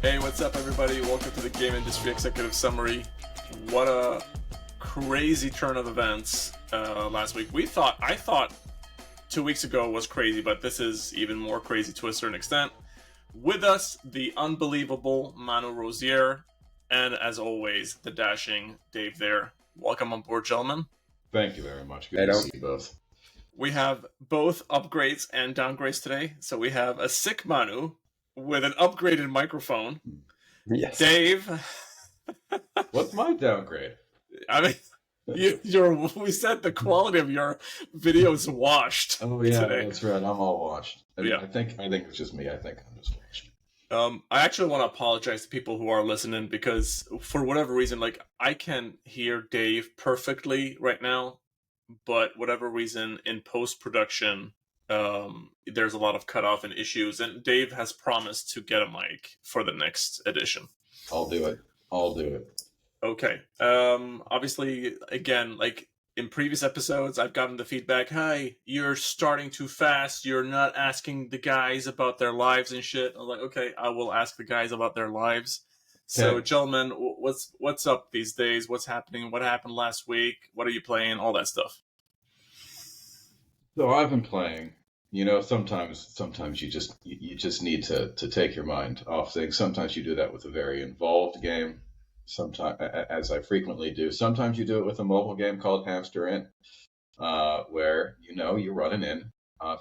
Hey, what's up, everybody? Welcome to the Game Industry Executive Summary. What a crazy turn of events last week. I thought 2 weeks ago was crazy, but this is even more crazy to a certain extent. With us, the unbelievable Manu Rosier, and as always, the dashing Dave there. Welcome on board, gentlemen. Thank you very much. Good to see you both. We have both upgrades and downgrades today. So we have a sick Manu with an upgraded microphone. Yes. Dave. What's my downgrade? I mean, we said the quality of your video is washed. Oh yeah, today. That's right. I'm all washed. Yeah. I think it's just me. I think I'm just washed. I actually want to apologize to people who are listening because for whatever reason, like I can hear Dave perfectly right now, but whatever reason in post-production, there's a lot of cutoff and issues, and Dave has promised to get a mic for the next edition. I'll do it. Okay. Obviously, again, like in previous episodes, I've gotten the feedback, "Hi, you're starting too fast. You're not asking the guys about their lives and shit." I'm like, okay, I will ask the guys about their lives. So, Okay. gentlemen, what's up these days? What's happening? What happened last week? What are you playing? All that stuff. So I've been playing. You know, sometimes you just need to take your mind off things. Sometimes you do that with a very involved game. Sometimes, as I frequently do. Sometimes you do it with a mobile game called Hamster Inn, where you run an inn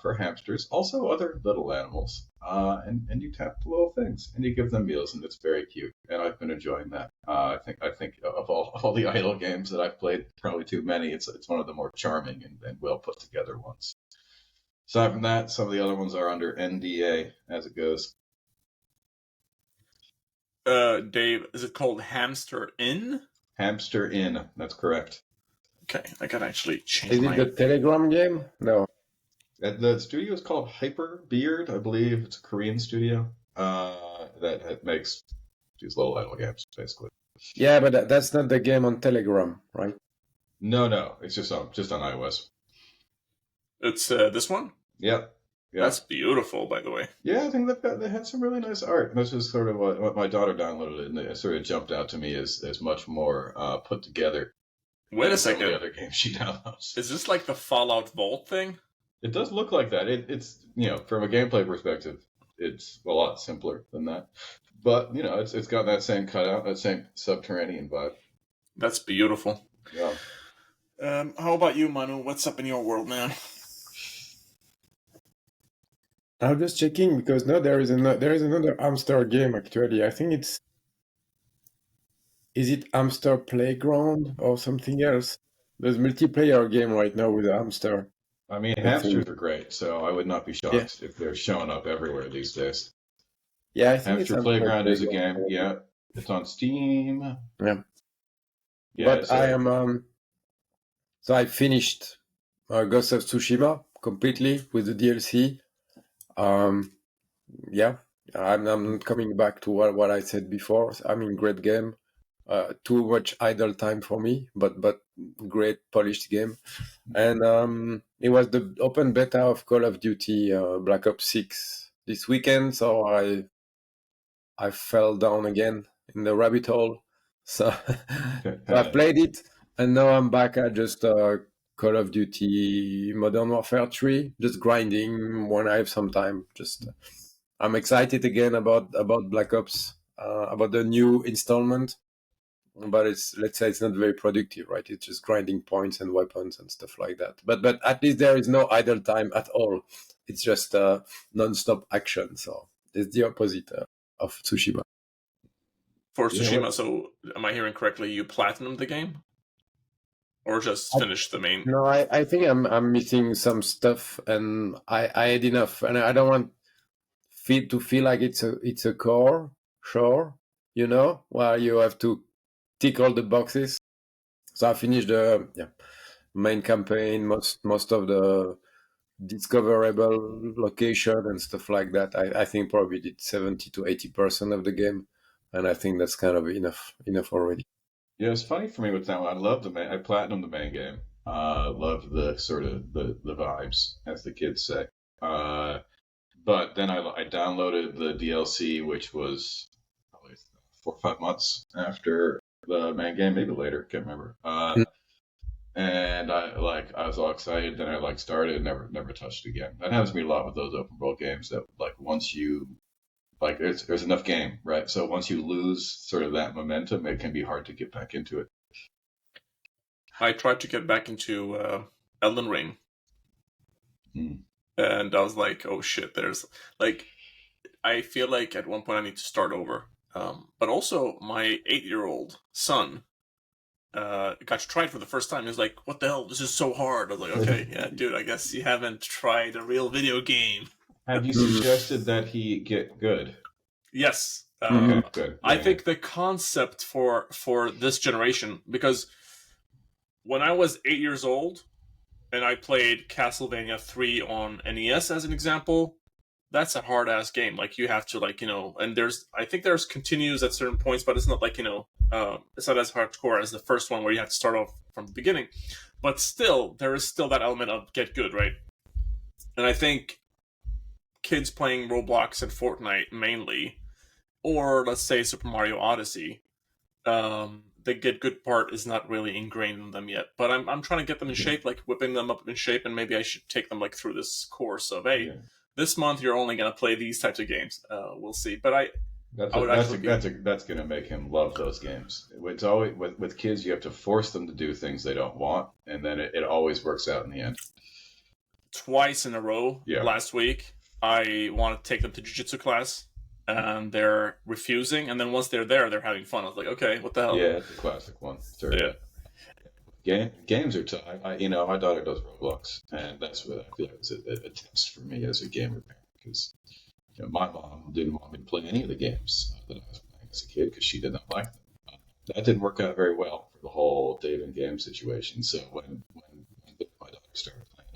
for hamsters, also other little animals, and you tap the little things and you give them meals, and it's very cute. And I've been enjoying that. I think of all the idle games that I've played, probably too many. It's one of the more charming and well put together ones. Aside from that, some of the other ones are under NDA as it goes. Dave, is it called Hamster Inn? Hamster Inn, that's correct. Okay, I can actually change Is my... it the Telegram game? No. The studio is called Hyper Beard, I believe. It's a Korean studio that makes these little idle games, basically. Yeah, but that's not the game on Telegram, right? No, it's just on iOS. It's this one? Yep. Yeah. That's beautiful, by the way. Yeah, I think they had some really nice art. This is sort of what my daughter downloaded, and it sort of jumped out to me as much more put together. Wait a Some of second. the other games she downloads. Is this like the Fallout Vault thing? It does look like that. It's from a gameplay perspective, it's a lot simpler than that. But it's got that same cutout, that same subterranean vibe. That's beautiful. Yeah. How about you, Manu? What's up in your world, man? I'm just checking because no, there is another hamster game actually. I think is it Hamster Playground or something else? There's multiplayer game right now with a hamster. I mean, hamsters are great, so I would not be shocked if they're showing up everywhere these days. Yeah, I think Hamster Playground is a game. Yeah, it's on Steam. Yeah. Yeah, But I am so I finished Ghost of Tsushima completely with the DLC. Yeah, I'm not coming back to what I said before. I mean, great game. Too much idle time for me, but great polished game. And it was the open beta of Call of Duty Black Ops 6 this weekend, so I fell down again in the rabbit hole. So I played it, and now I'm back at just Call of Duty Modern Warfare 3, just grinding when I have some time. Just I'm excited again about Black Ops, about the new installment, but let's say it's not very productive, right? It's just grinding points and weapons and stuff like that. But at least there is no idle time at all. It's just non-stop action. So it's the opposite of Tsushima. For Tsushima, so am I hearing correctly? You platinumed the game? Or just finish the main? No, I think I'm missing some stuff, and I had enough, and I don't want to feel like it's a core, sure, where you have to tick all the boxes. So I finished the main campaign, most of the discoverable location and stuff like that. I think probably did 70 to 80% of the game, and I think that's kind of enough already. Yeah, it's funny for me with that one. I platinumed the main game. Love the sort of the vibes, as the kids say. But then I downloaded the DLC, which was 4 or 5 months after the main game, maybe later, can't remember. And I was all excited, then I started, never touched it again. That happens to me a lot with those open world games that once you there's enough game, right? So once you lose sort of that momentum, it can be hard to get back into it. I tried to get back into Elden Ring. And I was like, oh shit, there's I feel like at one point I need to start over. But also my 8-year-old son got to try it for the first time. He was like, what the hell? This is so hard. I was like, okay, yeah, dude, I guess you haven't tried a real video game. Have you suggested that he get good? Yes. Okay, good. I think the concept for this generation, because when I was 8 years old and I played Castlevania 3 on NES as an example, that's a hard ass game. Like you have to and I think there's continues at certain points, but it's not it's not as hardcore as the first one where you have to start off from the beginning. But still, there is still that element of get good, right? And I think kids playing Roblox and Fortnite mainly, or let's say Super Mario Odyssey, the get good part is not really ingrained in them yet. But I'm trying to get them in shape, like whipping them up in shape, and maybe I should take them through this course of this month you're only going to play these types of games. We'll see. But that's going to make him love those games. It's always with kids, you have to force them to do things they don't want, and then it always works out in the end. Twice in a row last week, I want to take them to jiu-jitsu class, and they're refusing. And then once they're there, they're having fun. I was like, okay, what the hell? Yeah, it's a classic one. Sure. Yeah. Games are tough. My daughter does Roblox, and that's what I feel like was a test for me as a gamer parent, because my mom didn't want me to play any of the games that I was playing as a kid because she did not like them. That didn't work out very well for the whole Dave and game situation. So when my daughter started playing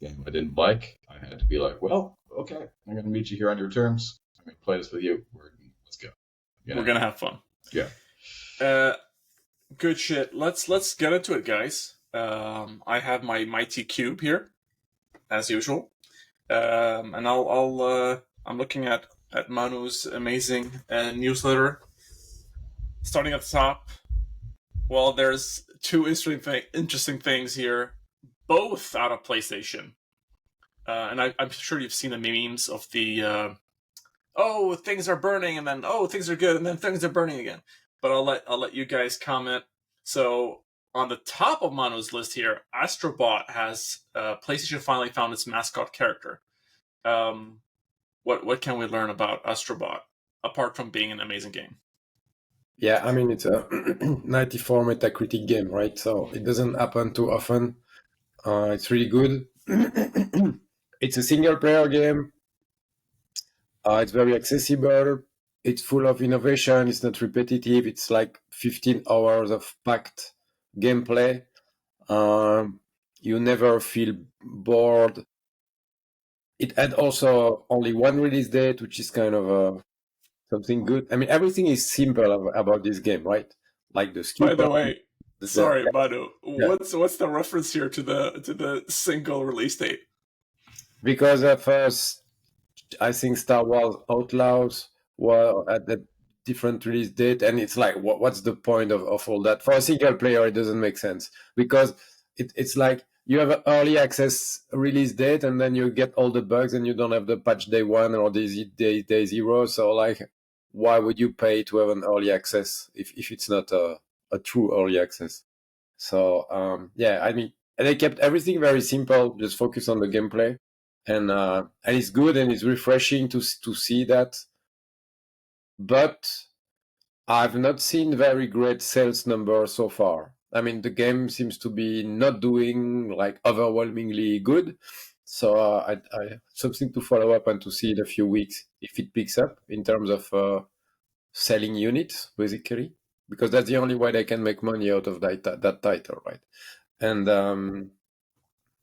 a game I didn't like, I had to be like, well, okay, I'm going to meet you here on your terms. I'm going to play this with you. Let's go. We're going to have fun. Yeah. Good shit. Let's get into it, guys. I have my mighty cube here, as usual, and I'm looking at Manu's amazing newsletter. Starting at the top, well, there's two interesting things here, both out of PlayStation, and I'm sure you've seen the memes of the things are burning, and then things are good, and then things are burning again. But I'll let you guys comment. So on the top of Manu's list here, Astro Bot has PlayStation finally found its mascot character. What can we learn about Astro Bot apart from being an amazing game? Yeah, I mean it's a 94 Metacritic game, right? So it doesn't happen too often. It's really good. It's a single player game. It's very accessible. It's full of innovation. It's not repetitive. It's like 15 hours of packed gameplay. You never feel bored. It had also only one release date, which is kind of something good. I mean, everything is simple about this game, right? Like the skill. By the way, sorry, Manu. What's the reference here to the single release date? Because at first, I think Star Wars Outlaws were at the different release date, and it's like, what's the point of all that? For a single player, it doesn't make sense, because it's like you have an early access release date, and then you get all the bugs, and you don't have the patch day 1 or day 0. So like, why would you pay to have an early access if it's not a true early access? So I mean, they kept everything very simple, just focus on the gameplay, and it's good, and it's refreshing to see that. But I've not seen very great sales numbers so far. I mean, the game seems to be not doing like overwhelmingly good. So I something to follow up and to see in a few weeks if it picks up in terms of selling units, basically, because that's the only way they can make money out of that title, right? And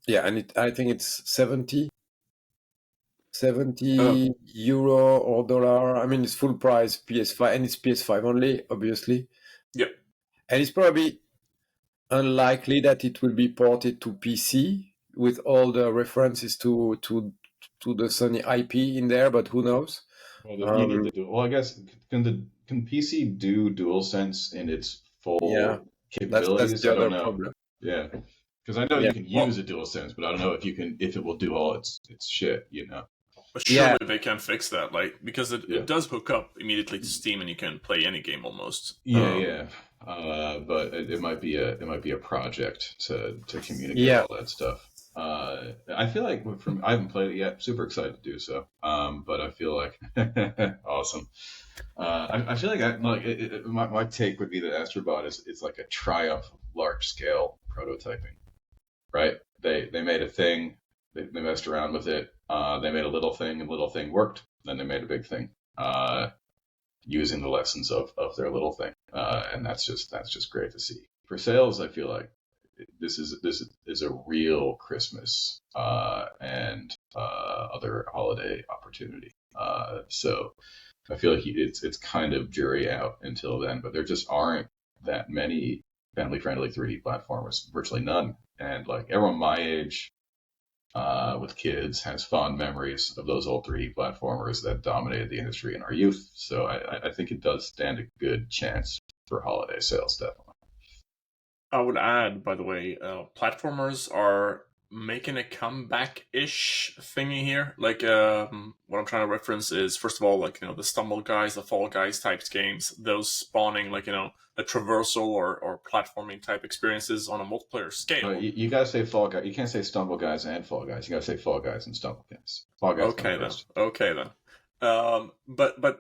I think it's 70 euro or dollar. I mean, it's full price PS5, and it's PS5 only, obviously. Yep. And it's probably unlikely that it will be ported to PC with all the references to the Sony IP in there, but who knows? Well, you need to do. Well, I guess can can PC do DualSense in its full Yeah, that's capabilities? the I don't other know. problem. Yeah, because I know Yeah. you can use a DualSense, but I don't know if it will do all its shit. You know. But surely Yeah. they can fix that, like, because it does hook up immediately to Steam, and you can play any game almost. Yeah. But it might be a project to communicate Yeah. all that stuff. I feel like I haven't played it yet. Super excited to do so. But I feel like awesome. I feel like my take would be that Astro Bot is like a triumph of large scale prototyping, right? They made a thing, they messed around with it. They made a little thing, and little thing worked. Then they made a big thing, using the lessons of their little thing, and that's just great to see. For sales, I feel like this is a real Christmas and other holiday opportunity. So I feel like it's kind of jury out until then, but there just aren't that many family-friendly 3D platformers, virtually none. And like everyone my age, with kids, has fond memories of those old 3D platformers that dominated the industry in our youth. So I think it does stand a good chance for holiday sales, definitely. I would add, by the way, platformers are making a comeback-ish thingy here. Like, what I'm trying to reference is, first of all, like, the Stumble Guys, the Fall Guys types games, those spawning, like, the traversal or platforming type experiences on a multiplayer scale. You gotta say Fall Guys. You can't say Stumble Guys and Fall Guys. You gotta say Fall Guys and Stumble Guys. Fall Guys. Okay then. But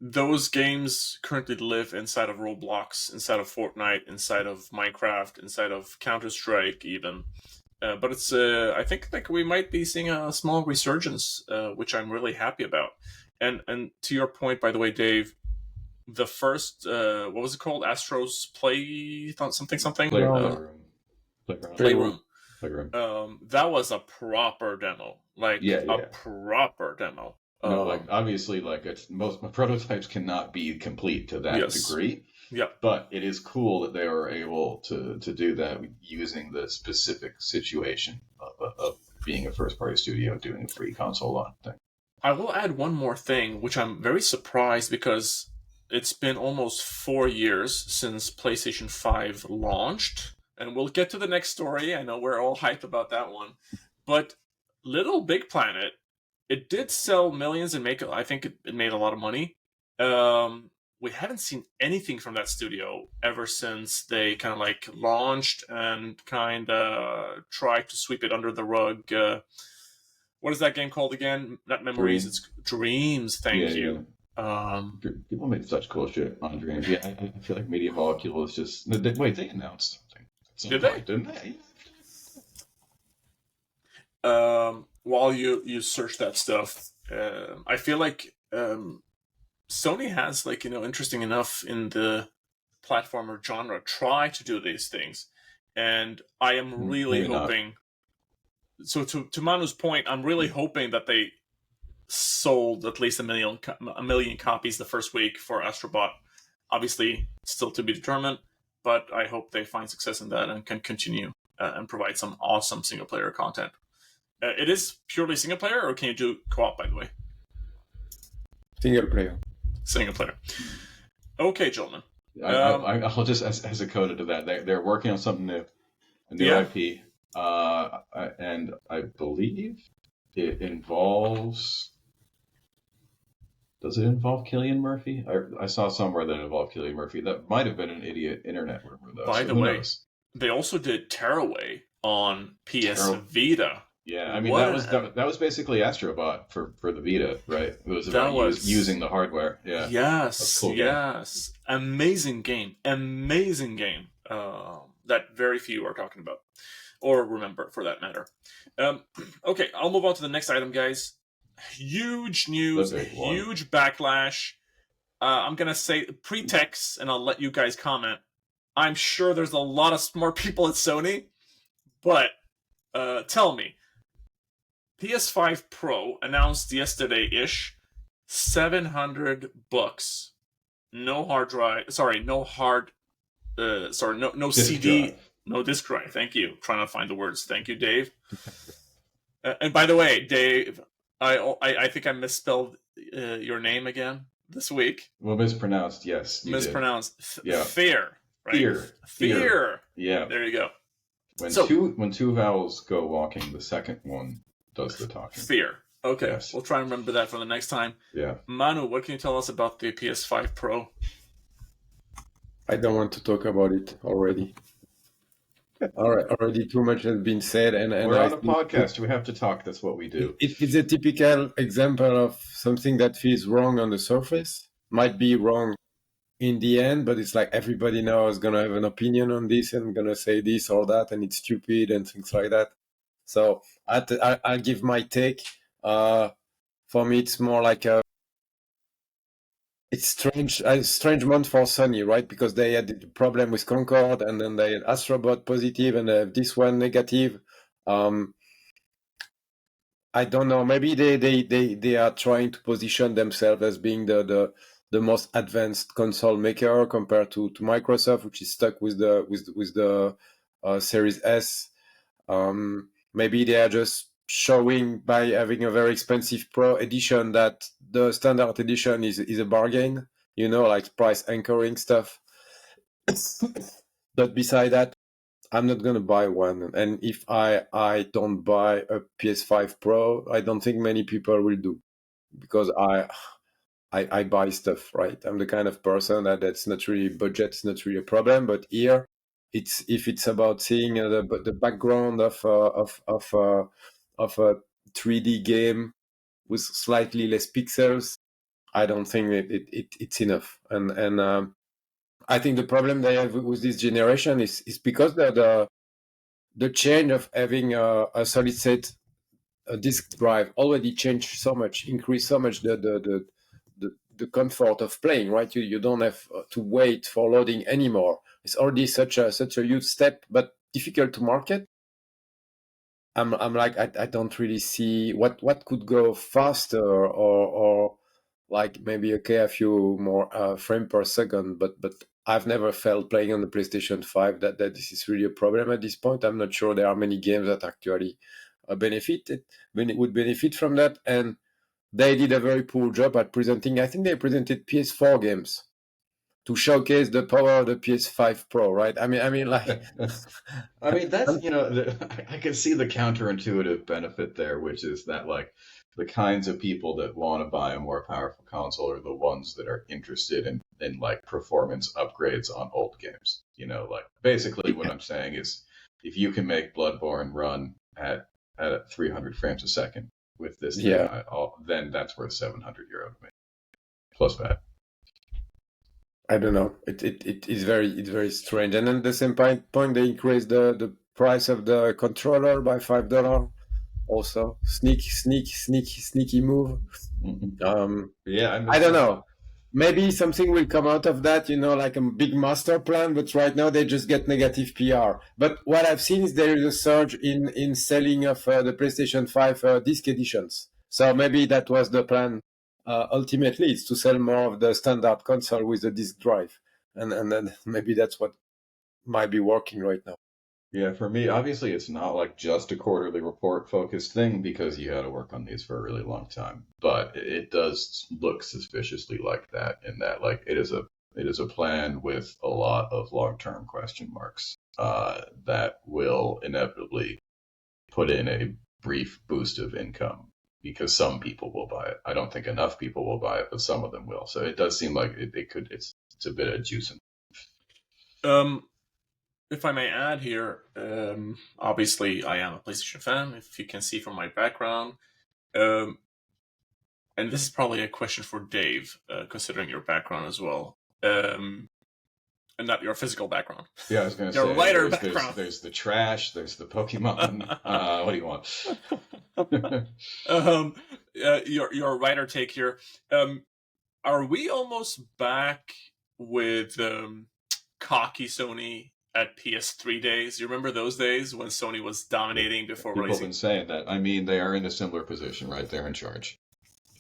those games currently live inside of Roblox, inside of Fortnite, inside of Minecraft, inside of Counter-Strike even. But it's I think like we might be seeing a small resurgence, which I'm really happy about. And to your point, by the way, Dave, the first what was it called? Astro's something? Playroom. That was a proper demo. Like a proper demo. No, like obviously, like most prototypes cannot be complete to that degree. Yeah, but it is cool that they were able to do that using the specific situation of being a first-party studio doing a free console launch thing. I will add one more thing, which I'm very surprised because it's been almost 4 years since PlayStation 5 launched, and we'll get to the next story. I know we're all hyped about that one, but Little Big Planet. It did sell millions and I think it made a lot of money. We haven't seen anything from that studio ever since they kind of like launched and kind of tried to sweep it under the rug. What is that game called again? Not Memories, it's Dreams. Thank you. Yeah. People made such cool shit on Dreams. Yeah, I feel like Media Molecule is just... Wait, they announced something. Didn't they? While you search that stuff, I feel like Sony has, like, interesting enough in the platformer genre, try to do these things, and I am really hoping. So to Manu's point, I'm really hoping that they sold at least a million copies the first week for Astro Bot. Obviously, still to be determined, but I hope they find success in that and can continue and provide some awesome single player content. It is purely single player, or can you do co-op, by the way? Single player. Single player. Okay, gentlemen. I'll just as a coda to that. They're working on something new, a new IP, and I believe it involves. Does it involve Cillian Murphy? I saw somewhere that it involved Cillian Murphy. That might have been an idiot internet rumor, though. By the way, they also did Tearaway on PS Vita. Yeah, I mean that was basically Astro Bot for the Vita, right? It was about using the hardware. Yeah. Yes. Cool yes. Game. Amazing game. That very few are talking about, or remember, for that matter. Okay, I'll move on to the next item, guys. Huge news, huge backlash. I'm gonna say pretext, and I'll let you guys comment. I'm sure there's a lot of smart people at Sony, but tell me. PS5 Pro announced yesterday-ish, $700. No hard drive. Sorry, no CD, drive. No disk drive. Thank you. Trying to find the words. Thank you, Dave. And by the way, Dave, I think I misspelled your name again. this week. Well, mispronounced, yes. You Mispronounced. Yeah. Fear. Right? Fear. Fear. Yeah. There you go. When two vowels go walking, the second one does the talking. Fear. Okay. Yes. We'll try and remember that for the next time. Yeah. Manu, what can you tell us about the PS5 Pro? I don't want to talk about it already. All right, already too much has been said, and We're on a podcast. We have to talk. That's what we do. It's a typical example of something that feels wrong on the surface. Might be wrong in the end, but it's like everybody now is gonna have an opinion on this and gonna say this or that, and it's stupid and things like that. So I'll give my take. For me, it's more like it's strange month for Sony, right? Because they had the problem with Concord, and then they had Astro Bot positive, and they have this one negative. I don't know. Maybe they are trying to position themselves as being the most advanced console maker compared to Microsoft, which is stuck with the Series S. Maybe they are just showing by having a very expensive Pro edition that the standard edition is a bargain, like price anchoring stuff. But beside that, I'm not gonna buy one. And if I don't buy a PS5 Pro, I don't think many people will do, because I buy stuff, right? I'm the kind of person that's not really budget's not really a problem. But here, if it's about seeing the background of a 3D game with slightly less pixels, I don't think it's enough. And I think the problem they have with this generation is because the change of having a solid state disk drive already changed so much, increased so much the comfort of playing, right? You don't have to wait for loading anymore. It's already such a huge step, but difficult to market. I'm like, I don't really see what could go faster, or like maybe a few more frame per second, but I've never felt playing on the PlayStation 5 that this is really a problem at this point. I'm not sure there are many games that actually would benefit from that, and they did a very poor job at presenting. I think they presented PS4 games to showcase the power of the PS5 Pro, right? I mean, like, I mean, that's, I can see the counterintuitive benefit there, which is that, like, the kinds of people that want to buy a more powerful console are the ones that are interested in like performance upgrades on old games. Like, basically what I'm saying is, if you can make Bloodborne run at 300 frames a second with this thing, then that's worth €700 to me, plus VAT. I don't know. It's very strange. And then at the same point, they increased the price of the controller by $5. Also, sneaky move. Mm-hmm. I don't know. Maybe something will come out of that, like a big master plan. But right now they just get negative PR. But what I've seen is there is a surge in selling of the PlayStation 5 disc editions. So maybe that was the plan. Ultimately, it's to sell more of the standard console with the disk drive, and then maybe that's what might be working right now. Yeah, for me, obviously, it's not like just a quarterly report focused thing, because you had to work on these for a really long time. But it does look suspiciously like that, in that, like, it is a plan with a lot of long-term question marks that will inevitably put in a brief boost of income, because some people will buy it. I don't think enough people will buy it, but some of them will. So it does seem like it's a bit of juice in. If I may add here, obviously I am a PlayStation fan, if you can see from my background. And this is probably a question for Dave, considering your background as well. And not your physical background. Yeah, I was going to say, lighter background. There's the trash, there's the Pokemon. What do you want? Your writer take here. Are we almost back with cocky Sony at PS3 days? You remember those days when Sony was dominating before People releasing? People have been saying that. I mean, they are in a similar position, right? They're in charge.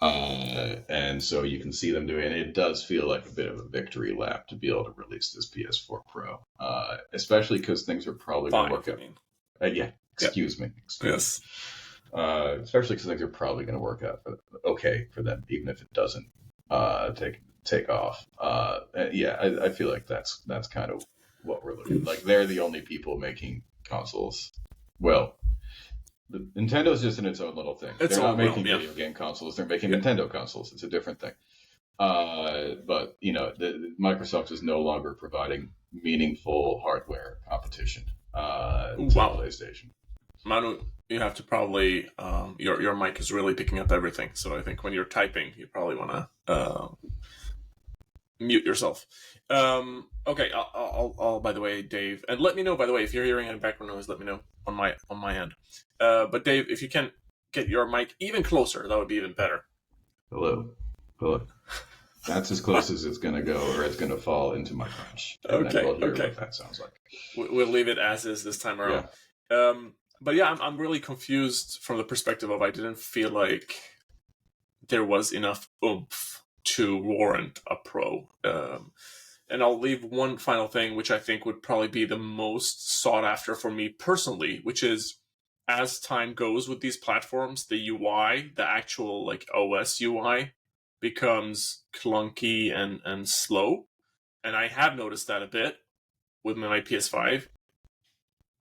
And so you can see them doing it. It does feel like a bit of a victory lap to be able to release this PS4 Pro, especially because things are probably going to work out. Excuse me. Yes. Especially because things are probably going to work out okay for them, even if it doesn't take off. I feel like that's kind of what we're looking like. They're the only people making consoles. Well, Nintendo's just in its own little thing. They're not making video game consoles. They're making Nintendo consoles. It's a different thing. But Microsoft is no longer providing meaningful hardware competition to PlayStation. Manu, you have to probably your mic is really picking up everything. So I think when you're typing, you probably want to mute yourself. Okay, I'll by the way, Dave, and let me know by the way if you're hearing any background noise. Let me know on my end. But Dave, if you can get your mic even closer, that would be even better. Hello. That's as close as it's going to go, or it's going to fall into my crunch. Okay. What that sounds like. We'll leave it as is this time around. Yeah. But yeah, I'm really confused from the perspective of I didn't feel like there was enough oomph to warrant a Pro. And I'll leave one final thing, which I think would probably be the most sought after for me personally, which is as time goes with these platforms, the UI, the actual like OS UI, becomes clunky and slow. And I have noticed that a bit with my PS5.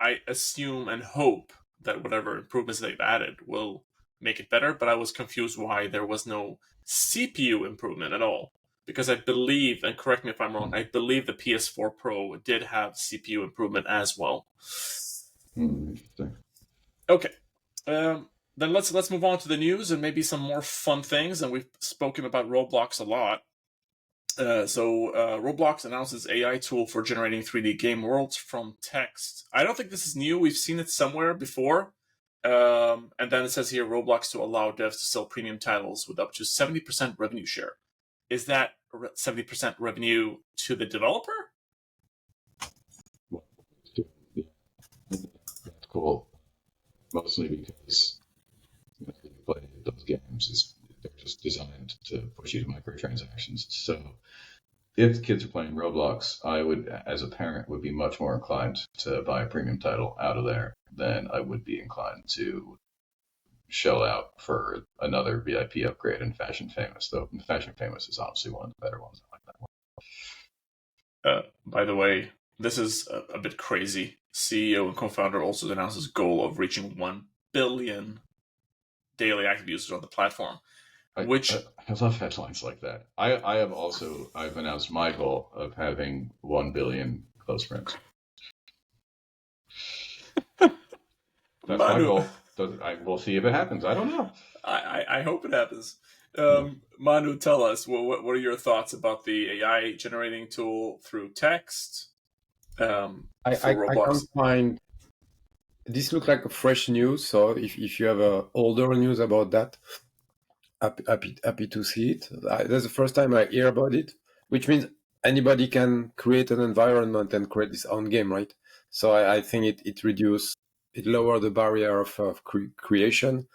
I assume and hope that whatever improvements they've added will make it better, but I was confused why there was no CPU improvement at all. Because I believe, and correct me if I'm wrong, I believe the PS4 Pro did have CPU improvement as well. Interesting. Okay. Then let's move on to the news and maybe some more fun things. And we've spoken about Roblox a lot. Roblox announces AI tool for generating 3D game worlds from text. I don't think this is new. We've seen it somewhere before. And then it says here, Roblox to allow devs to sell premium titles with up to 70% revenue share. Is that 70% revenue to the developer? That's cool. Mostly because you play those games, they're just designed to push you to microtransactions. So if kids are playing Roblox, I would, as a parent, would be much more inclined to buy a premium title out of there than I would be inclined to shell out for another VIP upgrade in Fashion Famous, though Fashion Famous is honestly one of the better ones. I like that one. By the way, this is a bit crazy. CEO and co-founder also announced his goal of reaching 1 billion daily active users on the platform. I love headlines like that. I've announced my goal of having 1 billion close friends. That's my goal. We'll see if it happens. I don't know. I hope it happens. Manu, tell us, what are your thoughts about the AI generating tool through text? I can't find... This looks like a fresh news, so if you have older news about that, happy to see it. That's the first time I hear about it, which means anybody can create an environment and create his own game, right? So I think it lowered the barrier of creation,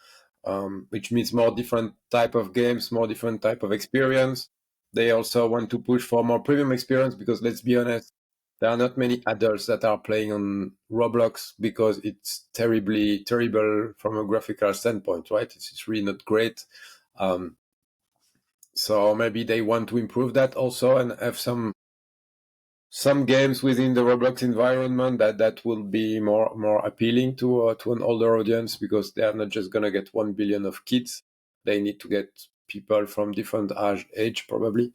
which means more different type of games, more different type of experience. They also want to push for more premium experience because, let's be honest, there are not many adults that are playing on Roblox because it's terrible from a graphical standpoint, right? It's really not great. So maybe they want to improve that also and have some games within the Roblox environment that will be more appealing to an older audience, because they are not just going to get 1 billion of kids. They need to get people from different age probably.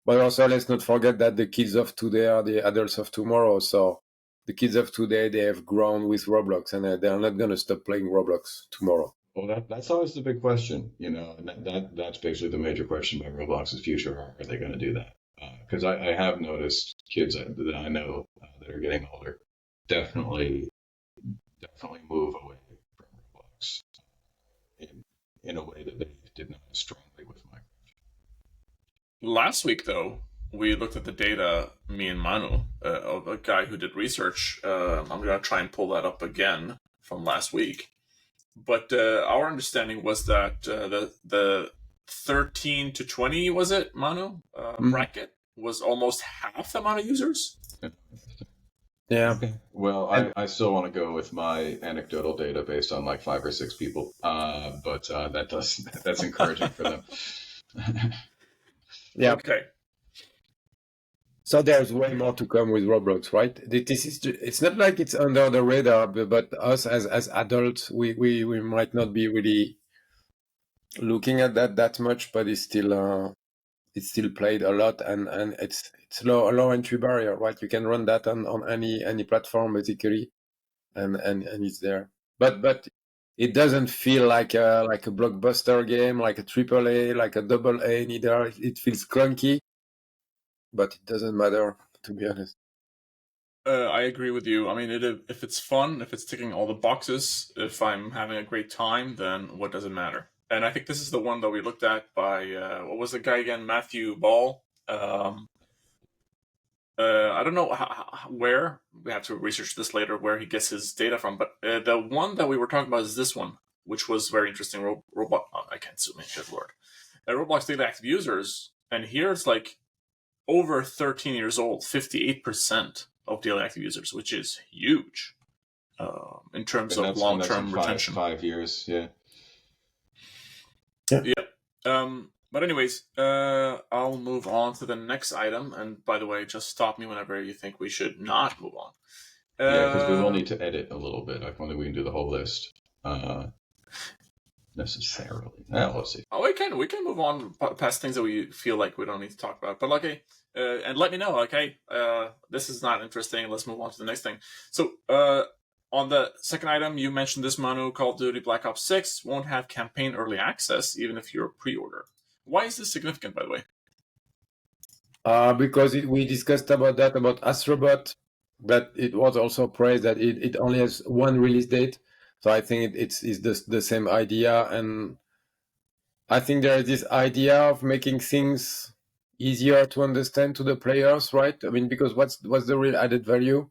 But also, let's not forget that the kids of today are the adults of tomorrow. So the kids of today, they have grown with Roblox, and they're not going to stop playing Roblox tomorrow. Well, that's always the big question, and that's basically the major question about Roblox's future. Are they going to do that? Because I have noticed kids that I know that are getting older definitely move away from Roblox in a way that they did not as strongly with Minecraft. Last week, though, we looked at the data, me and Manu, of a guy who did research. I'm going to try and pull that up again from last week. But our understanding was that the 13 to 20, was it, Manu, bracket was almost half the amount of users? Yeah. Okay. Well, I still want to go with my anecdotal data based on like 5 or 6 people, but that's encouraging for them. Yeah. Okay. So there's way more to come with Roblox, right? It's not like it's under the radar, but us as adults, we might not be really looking at that much, but it's still played a lot, and it's low entry barrier, right? You can run that on any platform basically, and it's there. But it doesn't feel like a blockbuster game, like a triple A, like a double A neither. It feels clunky, but it doesn't matter, to be honest. I agree with you. I mean, if it's fun, if it's ticking all the boxes, if I'm having a great time, then what does it matter? And I think this is the one that we looked at by what was the guy again? Matthew Ball. I don't know where, we have to research this later, where he gets his data from. But the one that we were talking about is this one, which was very interesting. Robot. Oh, I can't zoom in. Good lord. Roblox daily active users, and here it's like over 13 years old, 58% of daily active users, which is huge in terms of long-term retention. 5 years, yeah. But anyways, I'll move on to the next item. And by the way, just stop me whenever you think we should not move on. Yeah, because we will need to edit a little bit. I don't think we can do the whole list necessarily. We'll see. Oh, we can move on past things that we feel like we don't need to talk about. But okay, and let me know. Okay, this is not interesting. Let's move on to the next thing. So, on the second item, you mentioned this, Manu. Call of Duty Black Ops 6 won't have campaign early access, even if you're a pre-order. Why is this significant, by the way? Because we discussed about Astro Bot, that it was also praised that it only has one release date. So I think it's the same idea, and I think there is this idea of making things easier to understand to the players, right? I mean, because what's the real added value?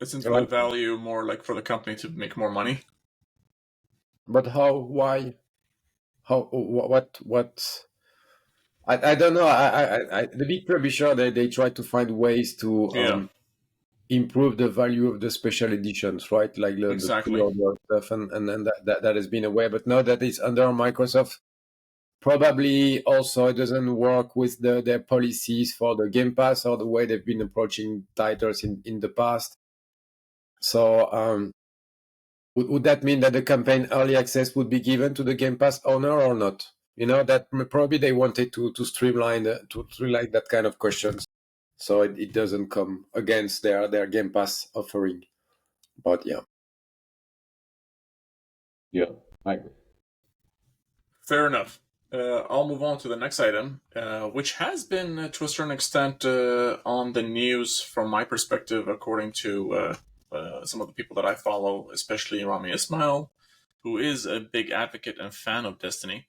Isn't the value more like for the company to make more money? But how? Why? How? What? I don't know. The big publisher, they try to find ways to improve the value of the special editions, right? Like the pre-order stuff, and that has been a way. But now that it's under Microsoft, probably also it doesn't work with their policies for the Game Pass or the way they've been approaching titles in the past. So would that mean that the campaign early access would be given to the Game Pass owner or not? You know, that probably they wanted to streamline that kind of questions, so it doesn't come against their Game Pass offering. But yeah, I agree. Fair enough. I'll move on to the next item, which has been to a certain extent on the news from my perspective, according to some of the people that I follow, especially Rami Ismail, who is a big advocate and fan of Destiny.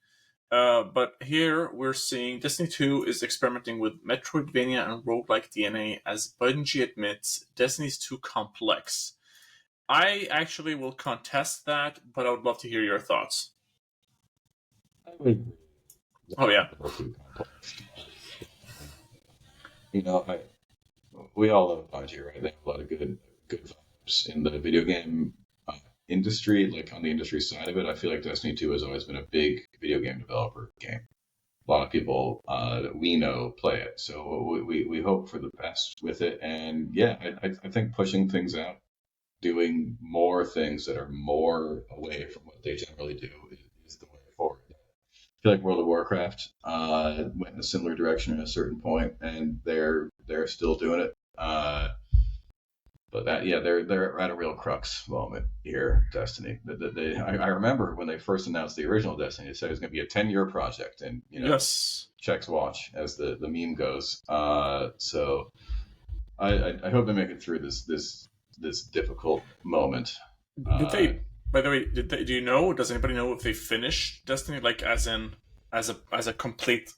But here we're seeing Destiny 2 is experimenting with Metroidvania and roguelike DNA, as Bungie admits Destiny's too complex. I actually will contest that, but I would love to hear your thoughts. Oh, yeah. You know, we all love Bungie, right? They have a lot of good vibes in the video game industry. Like on the industry side of it, I feel like Destiny 2 has always been a big video game developer game. A lot of people that we know play it, so we hope for the best with it. And yeah, I think pushing things out, doing more things that are more away from what they generally do is the way forward. I feel like World of Warcraft went in a similar direction at a certain point, and they're still doing it. But they're at a real crux moment here, Destiny. I remember when they first announced the original Destiny, they said it was going to be a 10-year project, and yes, checks watch, as the meme goes. So I hope they make it through this difficult moment. Did they? By the way, do you know? Does anybody know if they finished Destiny, like as a complete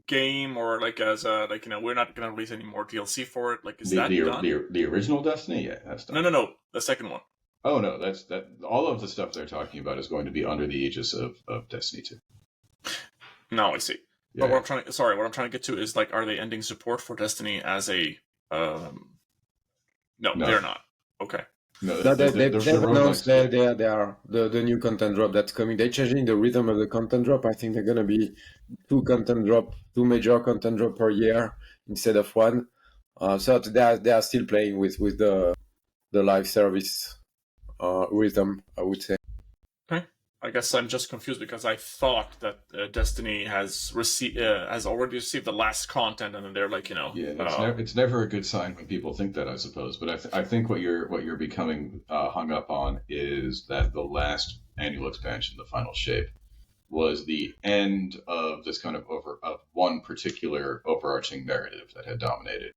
game, or like as a we're not going to release any more DLC for it? Like, is that done? The original Destiny, yeah, that's done. No, the second one. Oh no, that's all of the stuff they're talking about is going to be under the aegis of Destiny 2. No, I see. Yeah. But what I'm trying to get to is, like, are they ending support for Destiny as a? No, they're not. Okay. No, No, the, the, they've the announced roguelikes. they are the new content drop that's coming. They're changing the rhythm of the content drop. I think they're gonna be two major content drop per year instead of one. So they are still playing with the live service rhythm, I would say. Okay. I guess I'm just confused because I thought that Destiny has already received the last content, and then they're like, Yeah, it's never a good sign when people think that, I suppose. But I think what you're becoming hung up on is that the last annual expansion, the Final Shape, was the end of this kind of one particular overarching narrative that had dominated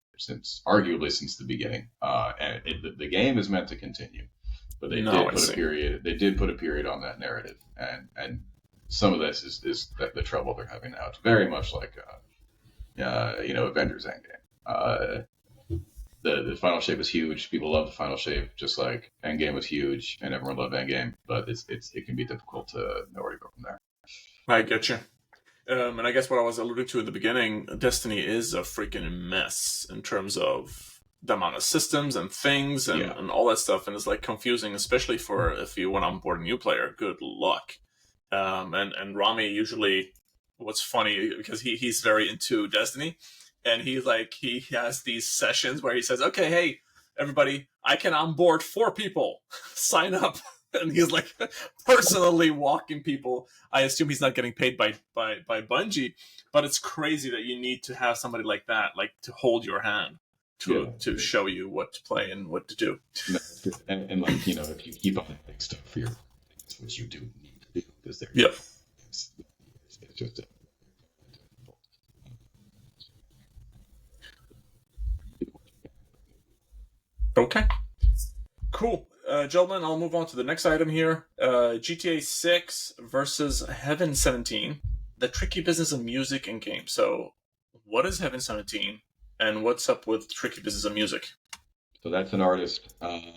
arguably since the beginning. And the game is meant to continue, but they did put a period. They did put a period on that narrative, and some of this is the trouble they're having now. It's very much like Avengers Endgame. The Final Shape is huge. People love the Final Shape, just like Endgame was huge, and everyone loved Endgame. But it can be difficult to know where to go from there. I get you. And I guess what I was alluding to in the beginning, Destiny is a freaking mess in terms of the amount of systems and things and all that stuff, and it's like confusing, especially for if you want to onboard a new player. Good luck. And Rami usually, what's funny because he's very into Destiny, and he has these sessions where he says, "Okay, hey everybody, I can onboard 4 people. Sign up." And he's like personally walking people. I assume he's not getting paid by Bungie, but it's crazy that you need to have somebody like that, like to hold your hand to show you what to play and what to do. And like, if you keep on adding stuff for your things, which you do need to do, because they're it's just okay, cool. Gentlemen, I'll move on to the next item here. GTA 6 versus Heaven 17, the tricky business of music and games. So, what is Heaven 17, and what's up with tricky business of music? So that's an artist that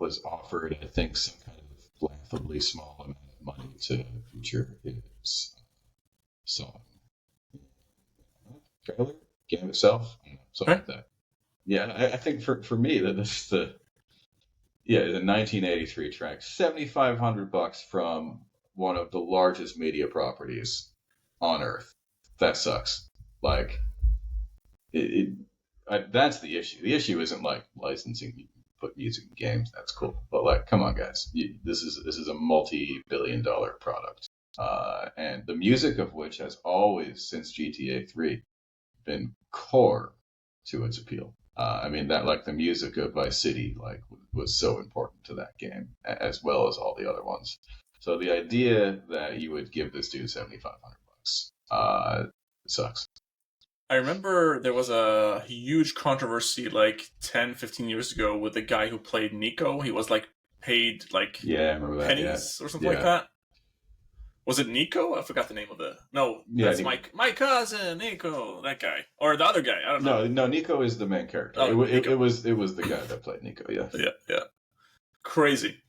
was offered, I think, some kind of laughably small amount of money to feature his song. Trailer? Game itself? Something like that. Yeah, I think for me, that this is the 1983 track, $7,500 from one of the largest media properties on Earth. That sucks. Like, that's the issue. The issue isn't like licensing. You can put music in games. That's cool. But like, come on, guys. This is a multi-billion-dollar product, and the music of which has always, since GTA 3, been core to its appeal. I mean, that, like, the music of Vice City, like, was so important to that game, as well as all the other ones. So the idea that you would give this dude $7,500 sucks. I remember there was a huge controversy like 10, 15 years ago with the guy who played Nico. He was like paid like I remember that, pennies or something like that. Was it Nico? I forgot the name of it. No, that's my cousin, Nico, that guy. Or the other guy, I don't know. No, Nico is the main character. Oh, it was the guy that played Nico, yeah. Yeah. Crazy.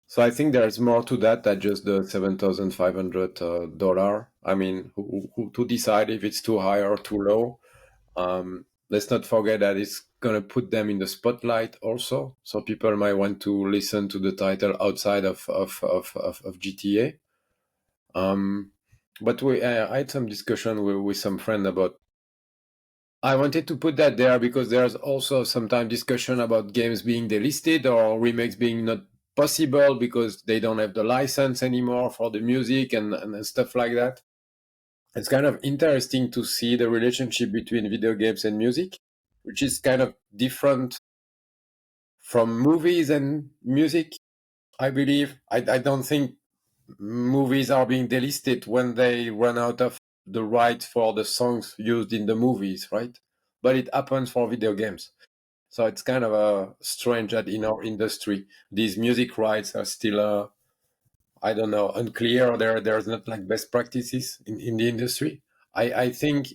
So I think there's more to that than just the $7,500. I mean, who to decide if it's too high or too low. Let's not forget that it's going to put them in the spotlight also. So people might want to listen to the title outside of GTA. But I had some discussion with some friend about. I wanted to put that there because there's also sometimes discussion about games being delisted or remakes being not possible because they don't have the license anymore for the music and stuff like that. It's kind of interesting to see the relationship between video games and music, which is kind of different from movies and music, I believe. I don't think movies are being delisted when they run out of the rights for the songs used in the movies, right? But it happens for video games. So it's kind of strange that in our industry, these music rights are still, I don't know, unclear. There's not like best practices in the industry. I think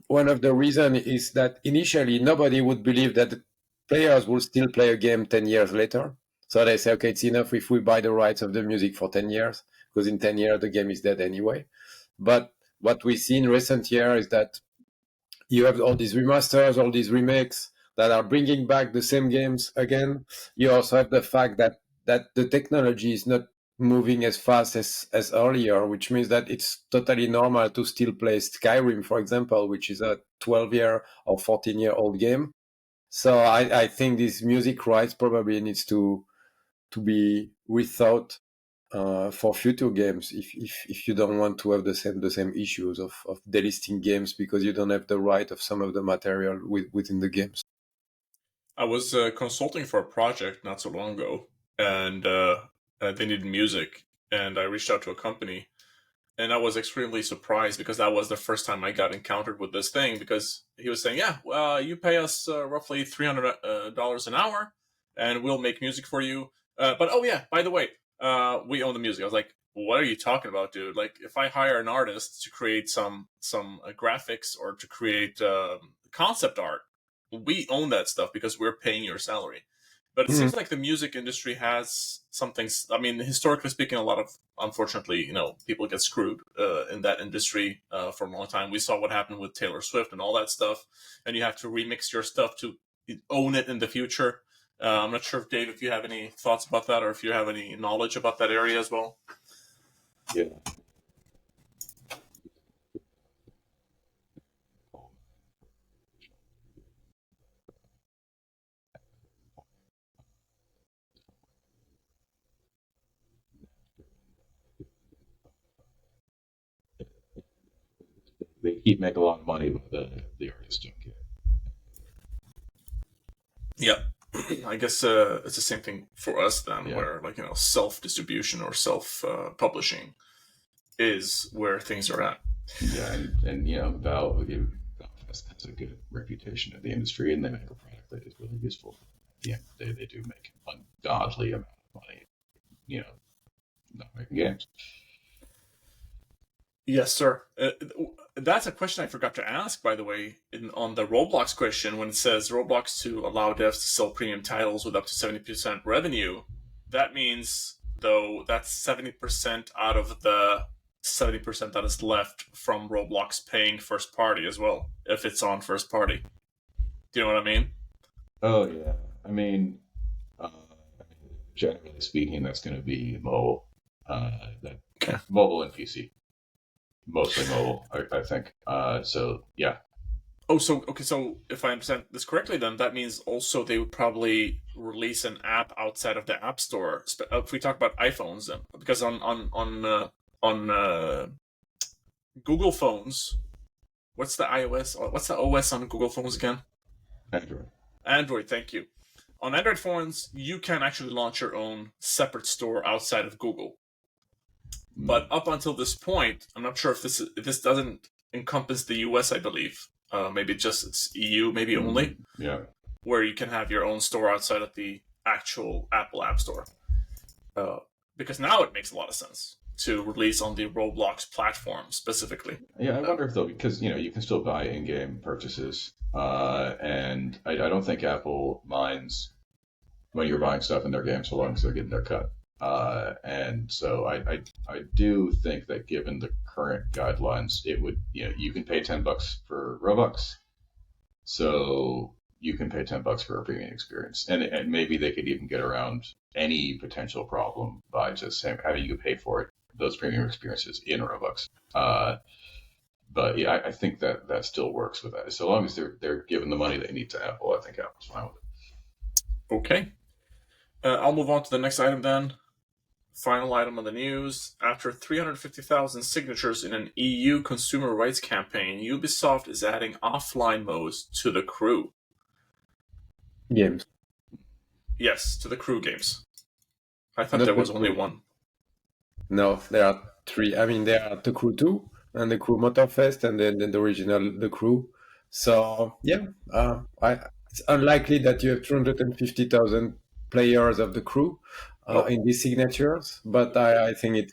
one of the reasons is that initially nobody would believe that the players will still play a game 10 years later. So they say, okay, it's enough if we buy the rights of the music for 10 years, because in 10 years the game is dead anyway. But what we see in recent years is that you have all these remasters, all these remakes that are bringing back the same games again. You also have the fact that the technology is not moving as fast as earlier, which means that it's totally normal to still play Skyrim, for example, which is a 12-year or 14-year-old game. So I think this music rights probably needs to be rethought for future games if you don't want to have the same issues of delisting games because you don't have the right of some of the material within the games. I was consulting for a project not so long ago, and they needed music, and I reached out to a company, and I was extremely surprised because that was the first time I got encountered with this thing, because he was saying, yeah, well, you pay us roughly $300 an hour, and we'll make music for you. But oh yeah, by the way, we own the music. I was like, what are you talking about, dude? Like, if I hire an artist to create some graphics or to create concept art, we own that stuff because we're paying your salary. But it seems like the music industry has something. I mean, historically speaking, a lot of, unfortunately, people get screwed in that industry for a long time. We saw what happened with Taylor Swift and all that stuff, and you have to remix your stuff to own it in the future. I'm not sure if Dave, if you have any thoughts about that, or if you have any knowledge about that area as well. Yeah. They keep making a lot of money, but the artists don't get. Yeah, I guess it's the same thing for us then, Yeah. where self-distribution or self-publishing is where things are at. Yeah, and Valve has a good reputation in the industry, and they make a product that is really useful. At the end of the day, they do make an ungodly amount of money, not making games. Yes, sir. That's a question I forgot to ask, by the way, on the Roblox question, when it says Roblox to allow devs to sell premium titles with up to 70% revenue. That means, though, that's 70% out of the 70% that is left from Roblox paying first party as well, if it's on first party. Do you know what I mean? Oh yeah, I mean, generally speaking, that's going to be mobile, mobile and PC. Mostly mobile, I think. So yeah. Oh, so okay. So if I understand this correctly, then that means also they would probably release an app outside of the App Store. If we talk about iPhones, then, because on Google phones, what's the iOS? Or what's the OS on Google phones again? Android. Android. Thank you. On Android phones, you can actually launch your own separate store outside of Google. But up until this point, I'm not sure if this doesn't encompass the US, I believe. Maybe just it's EU, maybe only. Yeah. Where you can have your own store outside of the actual Apple App Store. Because now it makes a lot of sense to release on the Roblox platform specifically. Yeah, I wonder if though, because you can still buy in-game purchases, and I don't think Apple minds when you're buying stuff in their game so long as they're getting their cut. And so I do think that given the current guidelines, it would, you can pay $10 for Robux. So you can pay $10 for a premium experience. And maybe they could even get around any potential problem by just saying, having you pay for it, those premium experiences in Robux. But yeah, I think that still works with that. So long as they're giving the money they need to Apple, I think Apple's fine with it. Okay. I'll move on to the next item then. Final item on the news. After 350,000 signatures in an EU consumer rights campaign, Ubisoft is adding offline modes to the Crew. Games. Yes, to the Crew games. I thought there was only one. No, there are three. I mean, there are the Crew 2 and the Crew Motorfest and then the original, the Crew. So, yeah, it's unlikely that you have 250,000 players of the Crew in these signatures, but I think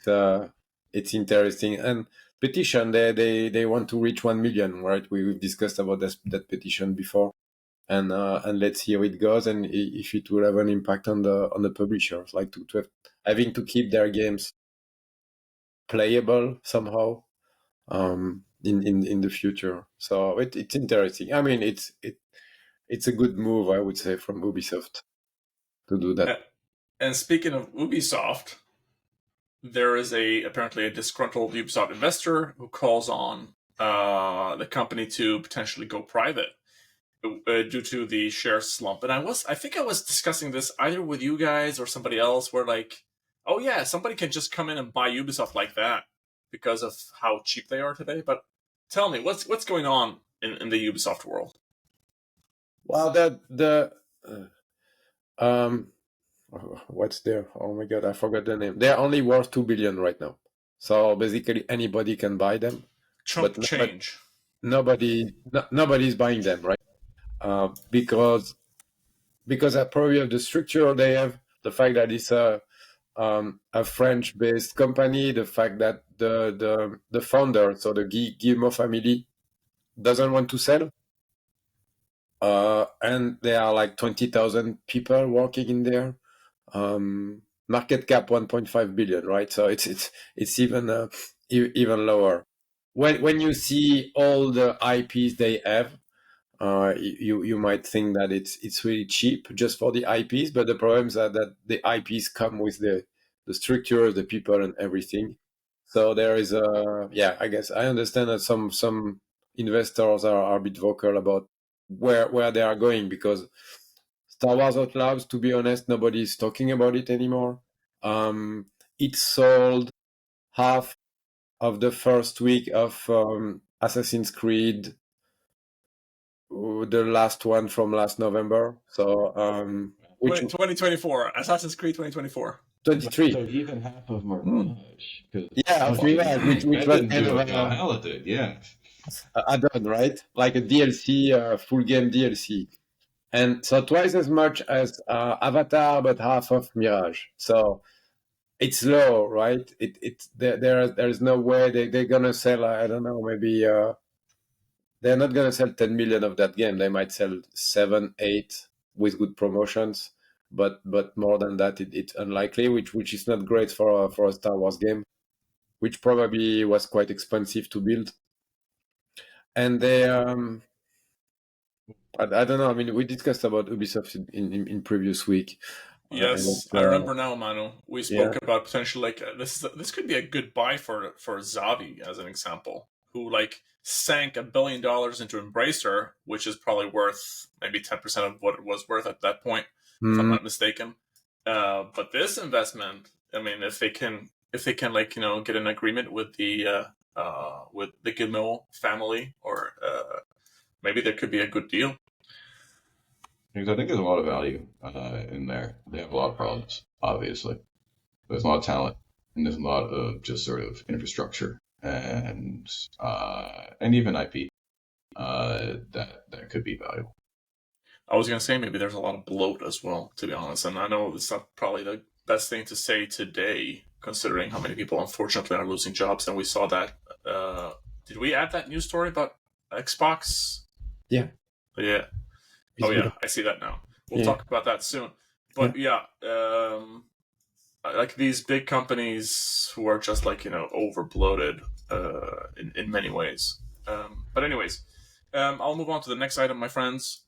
it's interesting. And petition, they want to reach 1 million, right? We've discussed about that petition before, and let's see how it goes and if it will have an impact on the publishers, like to have, having to keep their games playable somehow. in the future. So it's interesting. I mean, it's a good move, I would say, from Ubisoft to do that. And speaking of Ubisoft, there is apparently a disgruntled Ubisoft investor who calls on the company to potentially go private due to the share slump. And I think I was discussing this either with you guys or somebody else, where like, oh yeah, somebody can just come in and buy Ubisoft like that because of how cheap they are today. But tell me, what's going on in the Ubisoft world? Well, what's there? Oh my god, I forgot the name. They're only worth 2 billion right now. So basically, anybody can buy them. Chump change. Nobody's buying them, right? Because probably of the structure they have, the fact that it's a French-based company, the fact that the founder, so the Guillemot family, doesn't want to sell. And there are like 20,000 people working in there. Market cap 1.5 billion, right? So it's even even lower. When you see all the IPs they have, you might think that it's really cheap just for the IPs, but the problem is that the IPs come with the structure, the people, and everything. So there is I guess I understand that some investors are a bit vocal about where they are going, because Star Wars Outlaws, to be honest, nobody's talking about it anymore. It sold half of the first week of Assassin's Creed, the last one from last November. So 2024, Assassin's Creed 2024. 23. So even half of Mirage. Yeah, of Mirage, which was kind of Valhalla did, yeah. Add-on, right? Like a DLC, full game DLC. And so twice as much as Avatar, but half of Mirage. So it's low, right? There's no way they're gonna sell. I don't know, maybe they're not gonna sell 10 million of that game. They might sell 7, 8 with good promotions, but more than that, it's unlikely. Which is not great for a Star Wars game, which probably was quite expensive to build. And they I don't know. I mean, we discussed about Ubisoft in previous week. Yes, I remember now, Manu. We spoke about potentially like this could be a good buy for Xavi as an example, who like sank $1 billion into Embracer, which is probably worth maybe 10% of what it was worth at that point, if I'm not mistaken. But this investment, I mean, if they can like get an agreement with the Guillemot family, or maybe there could be a good deal. Because I think there's a lot of value in there. They have a lot of problems, obviously. There's a lot of talent, and there's a lot of just sort of infrastructure and even IP that could be valuable. I was going to say maybe there's a lot of bloat as well, to be honest. And I know it's not probably the best thing to say today, considering how many people unfortunately are losing jobs. And we saw that. Did we add that news story about Xbox? Yeah. Yeah. Oh yeah, I see that now. We'll talk about that soon. But like these big companies who are just like over bloated in many ways. But anyways, I'll move on to the next item, my friends.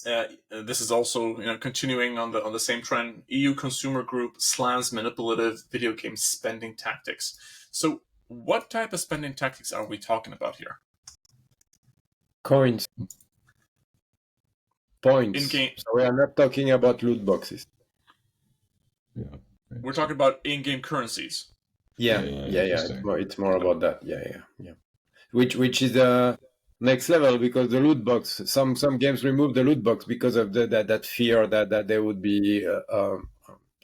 This is also continuing on the same trend. EU consumer group slams manipulative video game spending tactics. So, what type of spending tactics are we talking about here? Coins. Points. In-game. So we are not talking about loot boxes. Yeah. We're talking about in-game currencies. Yeah. It's more about that. Yeah. Which is the next level, because the loot box. Some games remove the loot box because of that fear that there would be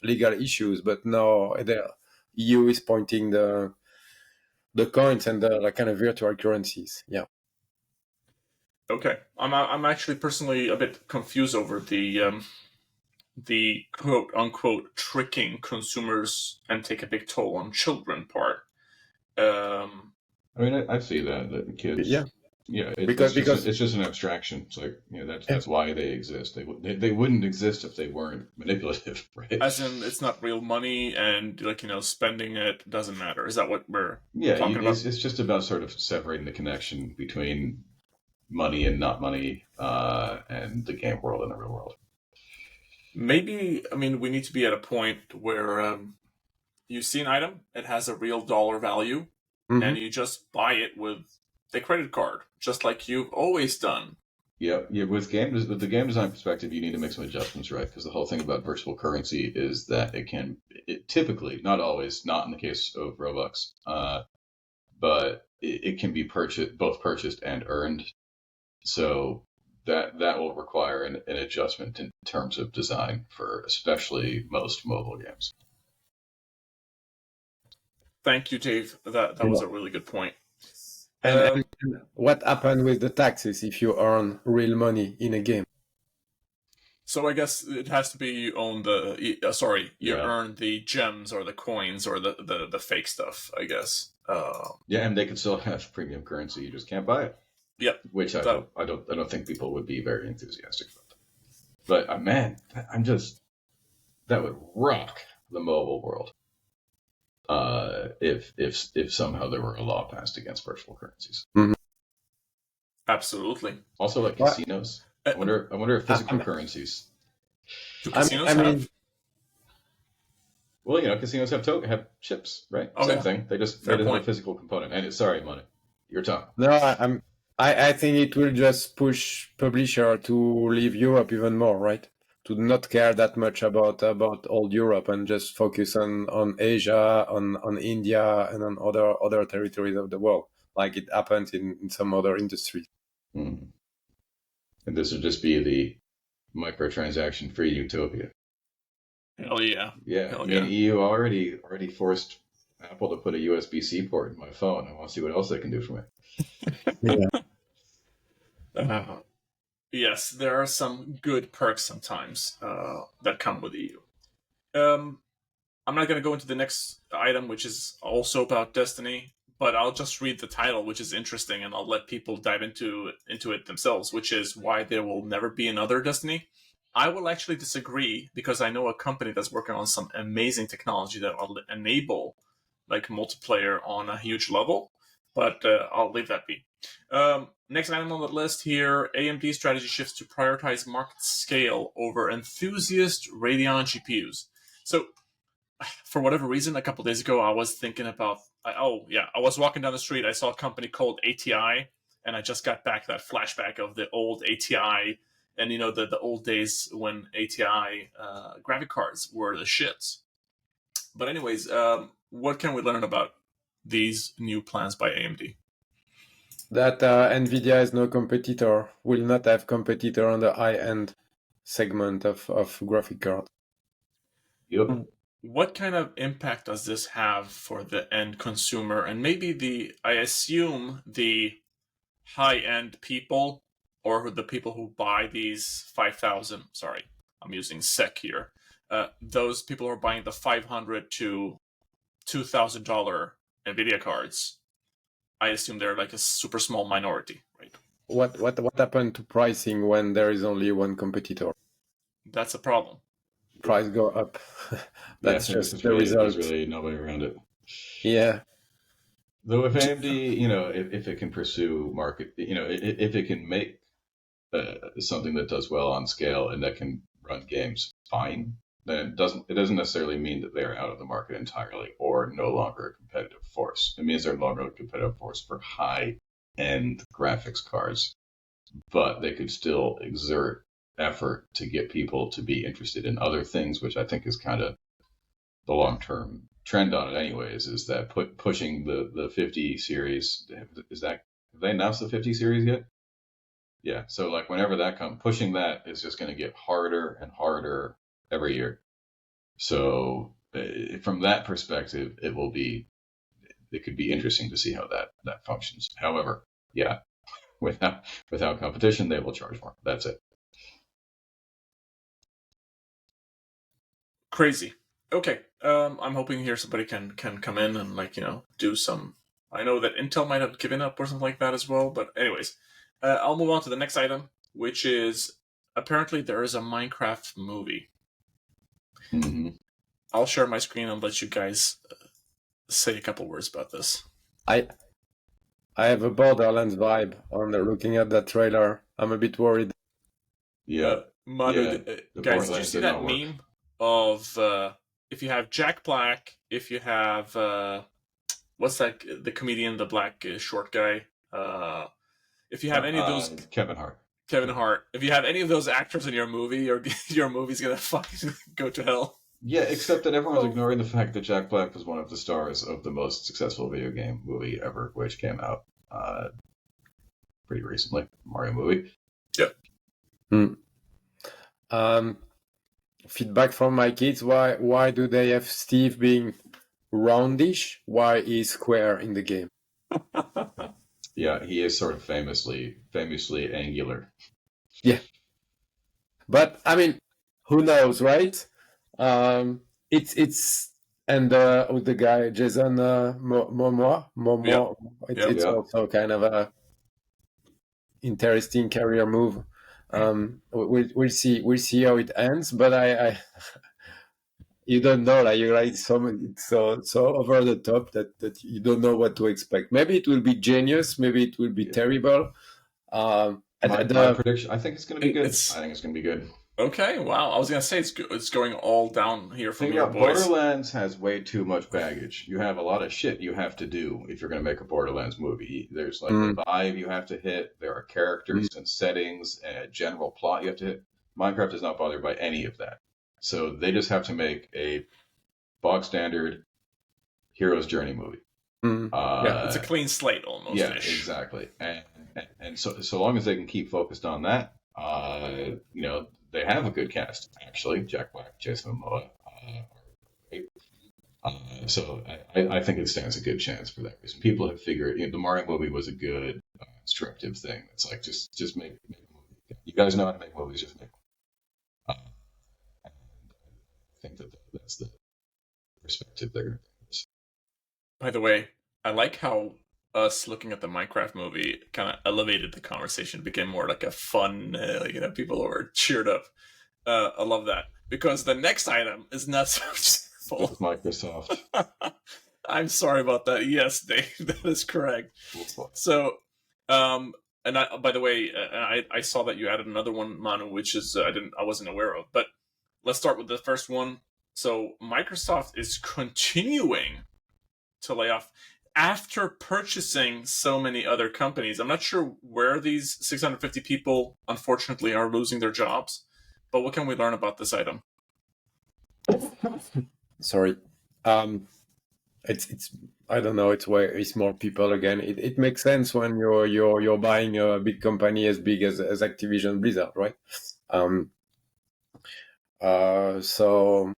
legal issues. But no, the EU is pointing the coins and the kind of virtual currencies. Yeah. Okay, I'm actually personally a bit confused over the quote unquote tricking consumers and take a big toll on children part. I mean, I see that the kids Yeah, because it's just an abstraction. It's like, that's why they exist. They wouldn't exist if they weren't manipulative, right? As in, it's not real money, and spending it doesn't matter. Is that what we're talking about? It's just about sort of separating the connection between money and not money, and the game world and the real world. Maybe, we need to be at a point where you see an item, it has a real dollar value, and you just buy it with the credit card, just like you've always done. Yeah. With the game design perspective, you need to make some adjustments, right? Because the whole thing about virtual currency is that it typically, not always, not in the case of Roblox, but it can be both purchased and earned. So that will require an adjustment in terms of design for especially most mobile games. Thank you, Dave. That was a really good point. And what happened with the taxes if you earn real money in a game? So I guess it has to be you own earn the gems or the coins or the fake stuff, I guess. And they could still have premium currency. You just can't buy it. Yep. Which I don't think people would be very enthusiastic about. But man, that would rock the mobile world. If somehow there were a law passed against virtual currencies. Mm-hmm. Absolutely. Also, like casinos. I wonder if physical currencies. Do casinos have? Well, casinos have chips, right? Oh, Same thing. They just have a physical component. And sorry, Manu, your tongue. No, I think it will just push publisher to leave Europe even more, right? To not care that much about old Europe and just focus on Asia, on India, and on other territories of the world, like it happens in some other industries. Mm. And this would just be the microtransaction-free utopia. Hell yeah. Yeah. EU already forced Apple to put a USB-C port in my phone. I want to see what else they can do for me. Yeah. Yes, there are some good perks sometimes that come with EU. I'm not going to go into the next item, which is also about Destiny, but I'll just read the title, which is interesting, and I'll let people dive into it themselves, which is why there will never be another Destiny. I will actually disagree, because I know a company that's working on some amazing technology that will enable multiplayer on a huge level, but I'll leave that be. Next item on the list here, AMD strategy shifts to prioritize market scale over enthusiast Radeon GPUs. So, for whatever reason, a couple days ago, I was thinking about, I was walking down the street, I saw a company called ATI, and I just got back that flashback of the old ATI, and the old days when ATI graphic cards were the shits. But anyways, what can we learn about these new plans by AMD? That NVIDIA is no competitor, will not have competitor on the high-end segment of graphic card. Yep. What kind of impact does this have for the end consumer, and maybe I assume the high-end people, or the people who buy these 5,000, sorry, I'm using SEK here, those people who are buying the $500 to $2,000 NVIDIA cards, I assume they're like a super small minority, right? What happened to pricing when there is only one competitor? That's a problem. Price go up. That's just the result. There's really no way around it. Yeah. Though if AMD, if it can pursue market, if it can make something that does well on scale and that can run games fine, then it doesn't necessarily mean that they're out of the market entirely or no longer a competitive force. It means they're no longer a competitive force for high-end graphics cards, but they could still exert effort to get people to be interested in other things, which I think is kind of the long-term trend on it anyways, is that pushing the 50 series. Have they announced the 50 series yet? Yeah, so whenever that comes, pushing that is just going to get harder and harder every year. So from that perspective, it could be interesting to see how that functions. However, yeah, without competition, they will charge more. That's it. Crazy. Okay. I'm hoping here somebody can come in and do some I know that Intel might have given up or something like that as well. But anyways, I'll move on to the next item, which is apparently there is a Minecraft movie. Mm-hmm. I'll share my screen and let you guys say a couple words about this. I have a Borderlands vibe on looking at that trailer. I'm a bit worried. Yeah. Manu, guys, did you see that meme of if you have Jack Black, if you have what's that, the comedian, the black short guy, if you have any of those, Kevin Hart, if you have any of those actors in your movie, your movie's gonna fucking go to hell. Yeah, except that everyone's ignoring the fact that Jack Black was one of the stars of the most successful video game movie ever, which came out pretty recently, Mario movie. Yep. Feedback from my kids: why do they have Steve being roundish? Why is square in the game? Yeah, he is sort of famously angular. Yeah, but I mean, who knows, right? It's and with the guy Jason Momoa, it's also kind of a interesting career move. We'll see how it ends, but I you don't know, like you're like it's so over the top that you don't know what to expect. Maybe it will be genius, maybe it will be terrible. My prediction, I think it's going to be good. I think it's going to be good. Okay, wow. I was going to say it's going all down here from your boys. Borderlands has way too much baggage. You have a lot of shit you have to do if you're going to make a Borderlands movie. There's like a vibe you have to hit. There are characters and settings and a general plot you have to hit. Minecraft is not bothered by any of that. So they just have to make a bog standard hero's journey movie. It's a clean slate almost. Yeah, exactly. And so long as they can keep focused on that, they have a good cast, actually. Jack Black, Jason Momoa. So I think it stands a good chance for that reason. People have figured the Mario movie was a good instructive thing. It's like just make a movie. You guys know how to make movies, just make one. I think that's the perspective they're. By the way, I like how us looking at the Minecraft movie kind of elevated the conversation, became more like a fun, people were cheered up. I love that, because the next item is not so full. With Microsoft. I'm sorry about that. Yes, Dave, that is correct. So, and by the way, I saw that you added another one, Manu, which is I wasn't aware of. But let's start with the first one. So Microsoft is continuing to lay off after purchasing so many other companies. I'm not sure where these 650 people, unfortunately, are losing their jobs, but what can we learn about this item? Sorry. It's I don't know, it's more people again. It makes sense when you're buying a big company as big as Activision Blizzard, right? So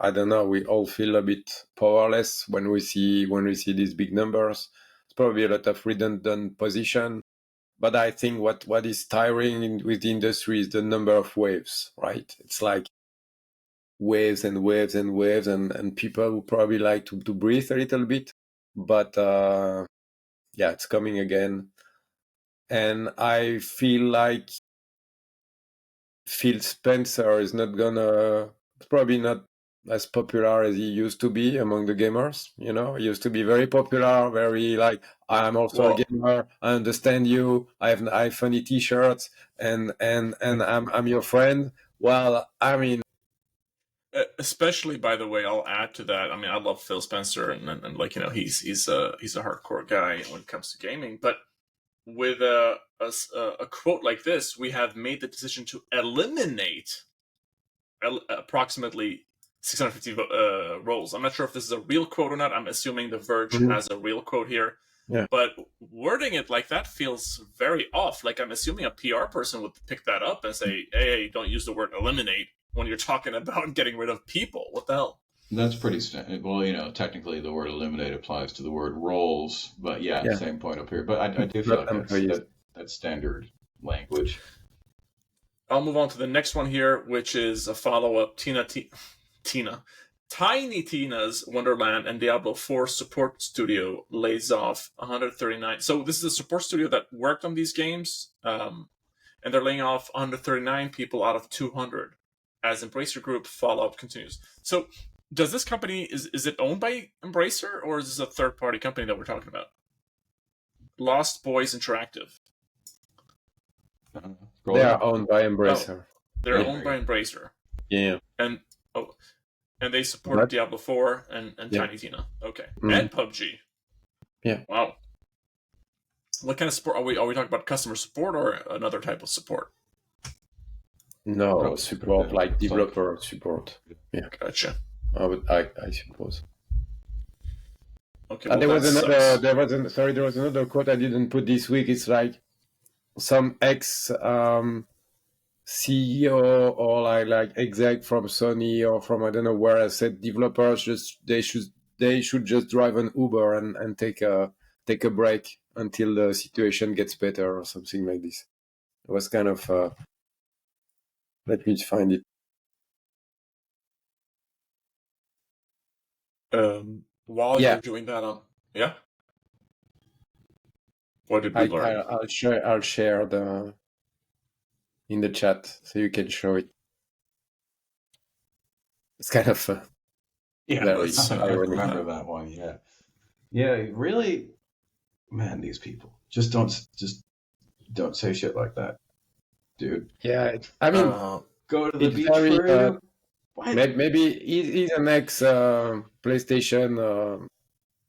I don't know, we all feel a bit powerless when we see these big numbers. It's probably a lot of redundant position, but I think what is tiring with the industry is the number of waves, right? It's like waves and waves and waves, and people would probably like to breathe a little bit, but it's coming again. And I feel like Phil Spencer is probably not as popular as he used to be among the gamers. He used to be very popular, very like, I'm also a gamer, I understand you, I have funny t-shirts, and I'm your friend. Well, I mean, especially, by the way, I'll add to that. I mean, I love Phil Spencer, and like, he's a hardcore guy when it comes to gaming. But with a quote like this, we have made the decision to eliminate approximately 650 roles. I'm not sure if this is a real quote or not. I'm assuming The Verge has a real quote here. Yeah. But wording it like that feels very off. Like, I'm assuming a PR person would pick that up and say, hey, don't use the word eliminate when you're talking about getting rid of people. What the hell? That's pretty standard. Well, technically the word eliminate applies to the word roles, but same point up here. But I do feel like that's standard language. I'll move on to the next one here, which is a follow-up. Tina. Tiny Tina's Wonderland and Diablo 4 support studio lays off 139. So this is a support studio that worked on these games, and they're laying off 139 people out of 200 as Embracer Group Fallout continues. So does this company, is it owned by Embracer, or is this a third-party company that we're talking about? Lost Boys Interactive. They are owned by Embracer. They're owned by Embracer. Yeah. And they support Diablo 4 and Tiny Tina. Okay. And PUBG. Yeah. Wow. What kind of support are we talking about? Customer support or another type of support? No, support like developer support. Yeah. Gotcha. I suppose. Okay. Well, there was another quote I didn't put this week. It's like some ex CEO or like exec from Sony or from I don't know where, I said developers they should just drive an Uber and take a break until the situation gets better or something like this. It was kind of let me find it. While you're doing that, what did we learn? I'll share the in the chat so you can show it. It's kind of I remember that one. Yeah. Really, man, these people just don't say shit like that, dude. Yeah, I mean, go to the beach for maybe he's an ex PlayStation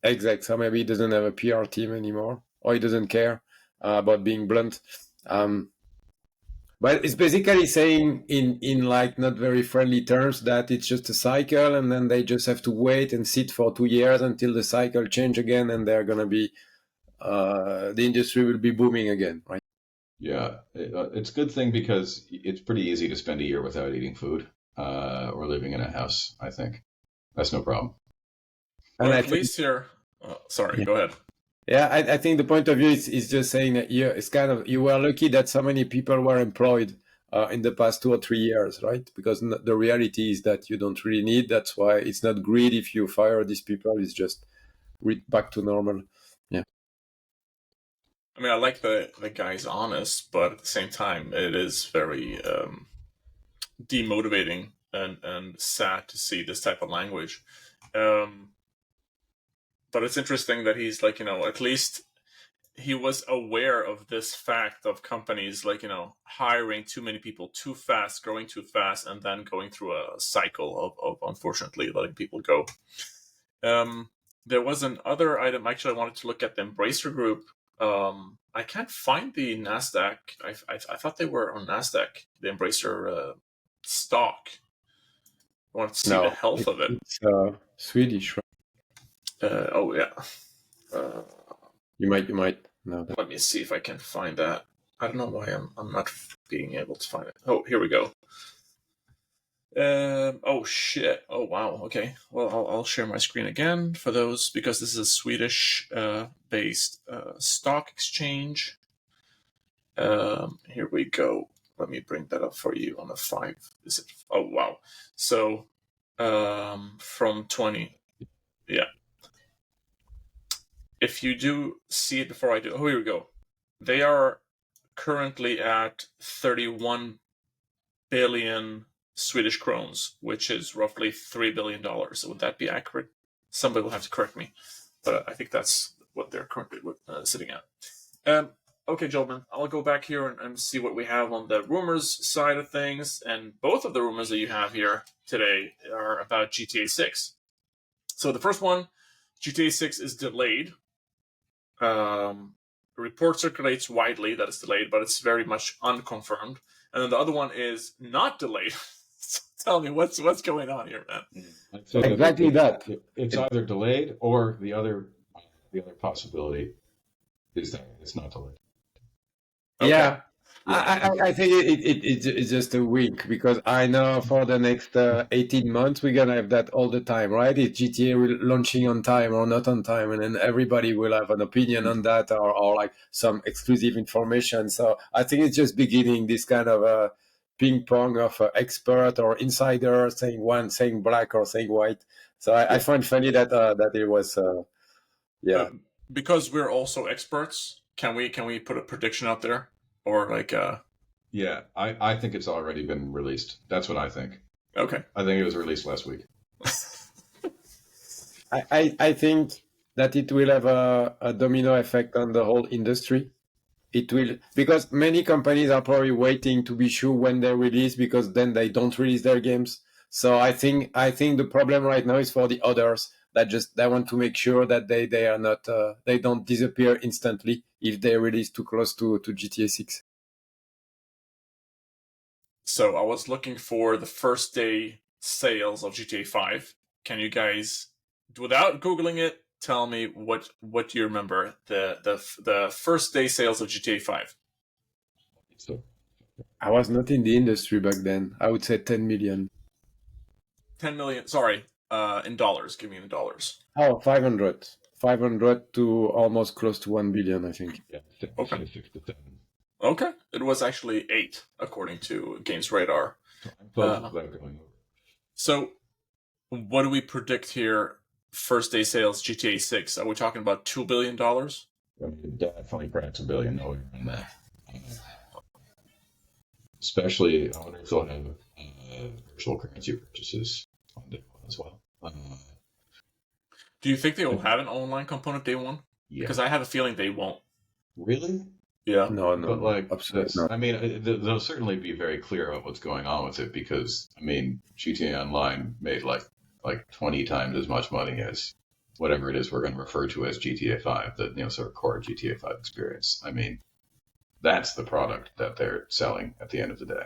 exec, so maybe he doesn't have a PR team anymore, or he doesn't care about being blunt. But it's basically saying in like not very friendly terms that it's just a cycle, and then they just have to wait and sit for 2 years until the cycle change again, and they're gonna be the industry will be booming again, right? Yeah, it's a good thing because it's pretty easy to spend a year without eating food or living in a house. I think that's no problem. Well, at least here. Sorry, go ahead. Yeah, I think the point of view is just saying that it's kind of you were lucky that so many people were employed in the past 2 or 3 years, right? Because the reality is that you don't really need. That's why it's not greed if you fire these people. It's just back to normal. Yeah. I mean, I like the guy's honest, but at the same time, it is very demotivating and sad to see this type of language. But it's interesting that he's like, at least he was aware of this fact of companies like, hiring too many people too fast, growing too fast, and then going through a cycle of unfortunately letting people go. There was another item, actually, I wanted to look at the Embracer Group. I can't find the NASDAQ. I thought they were on NASDAQ, the Embracer stock. I wanted to see the health of it. It's Swedish, right? You might know that. Let me see if I can find that. I don't know why I'm not being able to find it. Oh, here we go. Oh shit. Oh wow. Okay. Well, I'll share my screen again for those because this is a Swedish based stock exchange. Here we go. Let me bring that up for you on the 5. Is it? Oh wow. So from 20. Yeah. If you do see it before I do, here we go. They are currently at 31 billion Swedish crowns, which is roughly $3 billion. Would that be accurate? Somebody will have to correct me, but I think that's what they're currently sitting at. Okay, gentlemen, I'll go back here and see what we have on the rumors side of things. And both of the rumors that you have here today are about GTA 6. So the first one, GTA 6 is delayed. A report circulates widely that it's delayed, but it's very much unconfirmed. And then the other one is not delayed. Tell me what's going on here, man. So exactly that. It's either delayed or the other possibility is that it's not delayed. Okay. Yeah. I think it's just a wink because I know for the next 18 months we're gonna have that all the time, right? Is GTA launching on time or not on time, and then everybody will have an opinion on that or like some exclusive information. So I think it's just beginning this kind of ping pong of expert or insider saying one, saying black or saying white. So I find funny that it was because we're also experts. Can we put a prediction out there or like Yeah, I think it's already been released. That's what I think. Okay. I think it was released last week. I think that it will have a domino effect on the whole industry. It will, because many companies are probably waiting to be sure when they release, because then they don't release their games. So I think the problem right now is for the others that they want to make sure that they are not they don't disappear instantly if they release too close to GTA 6. So I was looking for the first day sales of GTA 5. Can you guys, without Googling it, tell me what do you remember the first day sales of GTA 5? So I was not in the industry back then. I would say 10 million. 10 million. Sorry, in dollars. Give me in dollars. Oh, 500. 500 to almost close to 1 billion, I think. yeah, Okay. 6 to 7. Okay, it was actually 8 according to Games Radar. I'm close without going over. So, what do we predict here? First day sales GTA 6. Are we talking about $2 billion? I mean, definitely cracks $1 billion nowhere in that. Especially, I wonder if they'll have virtual currency purchases on day one as well. Do you think they will have an online component day one? Yeah. Because I have a feeling they won't. Really? Yeah. No, But like, absolutely not. I mean, they'll certainly be very clear about what's going on with it, because I mean, GTA Online made like 20 times as much money as whatever it is we're going to refer to as GTA 5, the sort of core GTA 5 experience. I mean, that's the product that they're selling at the end of the day.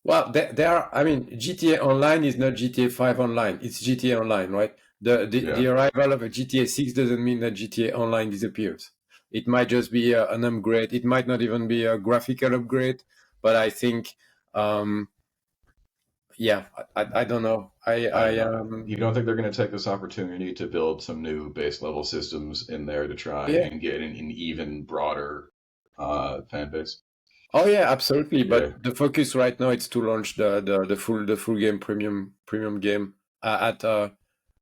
Well, there are. I mean, GTA Online is not GTA 5 Online. It's GTA Online, right? The arrival of a GTA 6 doesn't mean that GTA Online disappears. It might just be an upgrade. It might not even be a graphical upgrade. But I think, I don't know. You don't think they're going to take this opportunity to build some new base level systems in there to try and get an even broader fan base? Oh yeah, absolutely. But the focus right now is to launch the full game premium game at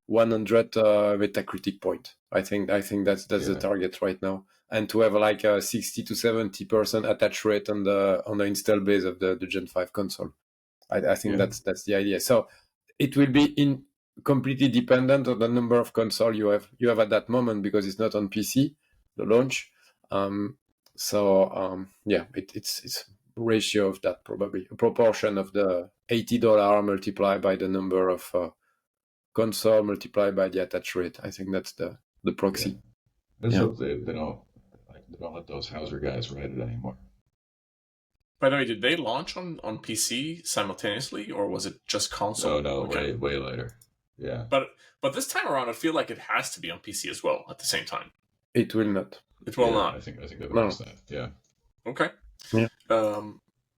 100 Metacritic point. I think that's the target right now, and to have like a 60 to 70% attach rate on the install base of the Gen 5 console. I think that's the idea. So it will be completely dependent on the number of console you have at that moment, because it's not on PC, the launch. It's ratio of that, probably a proportion of the $80 multiplied by the number of console multiplied by the attach rate. I think that's the proxy. Let's hope they don't let those Hauser guys write it anymore. By the way, did they launch on PC simultaneously, or was it just console? No, way later. Yeah. But this time around, I feel like it has to be on PC as well at the same time. It will not. It will not. I think they've announced that. Yeah. Okay. Yeah.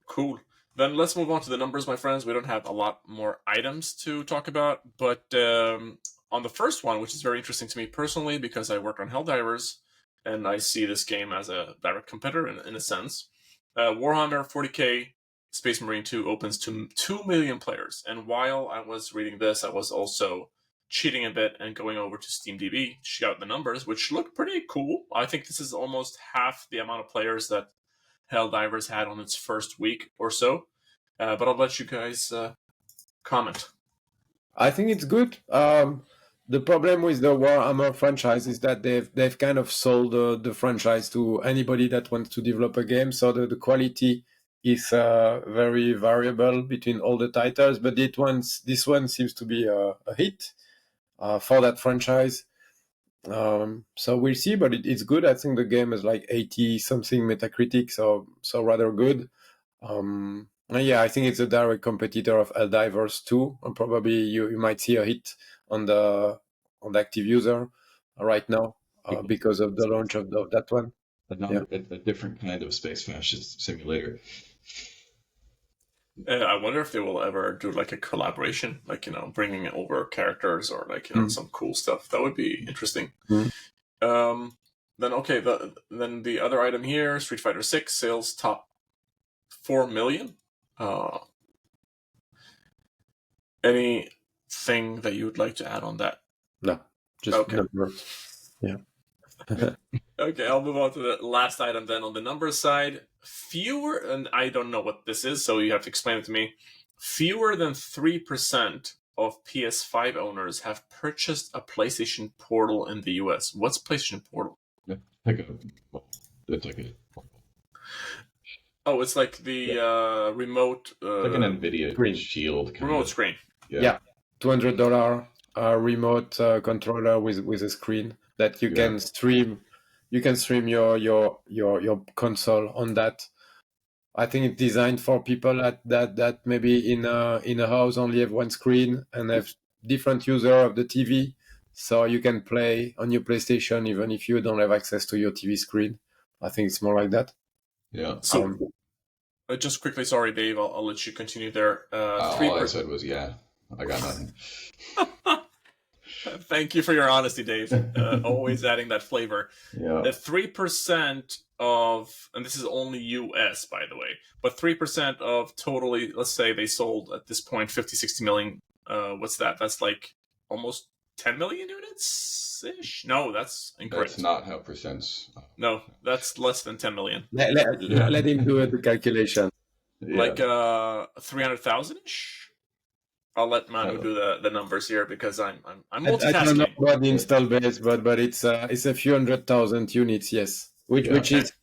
Cool. Then let's move on to the numbers, my friends. We don't have a lot more items to talk about, but on the first one, which is very interesting to me personally because I work on Helldivers, and I see this game as a direct competitor in a sense. Warhammer 40k Space Marine 2 opens to 2 million players, and while I was reading this, I was also cheating a bit and going over to SteamDB to check out the numbers, which look pretty cool. I think this is almost half the amount of players that Helldivers had on its first week or so. But I'll let you guys comment. I think it's good. The problem with the Warhammer franchise is that they've kind of sold the franchise to anybody that wants to develop a game, so the quality is very variable between all the titles. But this one seems to be a hit for that franchise. So we'll see, but it's good. I think the game is like 80 something Metacritic, so rather good. I think it's a direct competitor of Helldivers 2, and probably you might see a hit on the active user right now because of the launch of that one. A different kind of space fascist simulator. I wonder if they will ever do like a collaboration, like bringing over characters or like some cool stuff. That would be interesting. Then the other item here, Street Fighter 6 sales top 4 million. Uh, anything that you would like to add on that? No, just Okay. numbers. Yeah. Okay, I'll move on to the last item then. On the numbers side, fewer, and I don't know what this is, so you have to explain it to me. Fewer than 3% of PS5 owners have purchased a PlayStation Portal in the US. What's PlayStation Portal? It's like a Oh, it's like the remote... like an NVIDIA screen. Shield kind remote of. screen. Yeah. $200 remote controller with a screen that you can stream. You can stream your console on that. I think it's designed for people that maybe in a house only have one screen and have different user of the TV, so you can play on your PlayStation even if you don't have access to your TV screen. I think it's more like that. Yeah. So, just quickly, sorry, Dave, I'll let you continue there. All I said was, yeah, I got nothing. Thank you for your honesty, Dave. Always adding that flavor. Yeah. 3% of, and this is only US, by the way, but 3% of totally, let's say they sold at this point 50, 60 million. What's that? That's like almost 10 million units-ish? No, that's incorrect. That's not how percents. No, that's less than 10 million. Let him do the calculation. Yeah. Like 300,000-ish? I'll let Manu do the numbers here because I'm multitasking. I don't know about the install base, but it's a few 100,000 units, yes. Which is,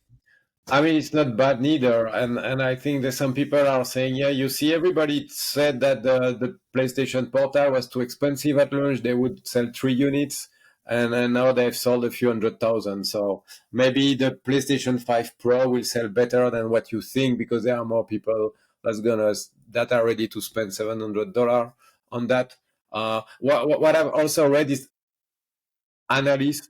I mean, it's not bad neither. And I think that some people are saying, yeah, you see, everybody said that the PlayStation Portal was too expensive at launch. They would sell 3 units, and now they've sold a few 100,000. So maybe the PlayStation 5 Pro will sell better than what you think because there are more people that are ready to spend $700 on that. What I've also read is analysts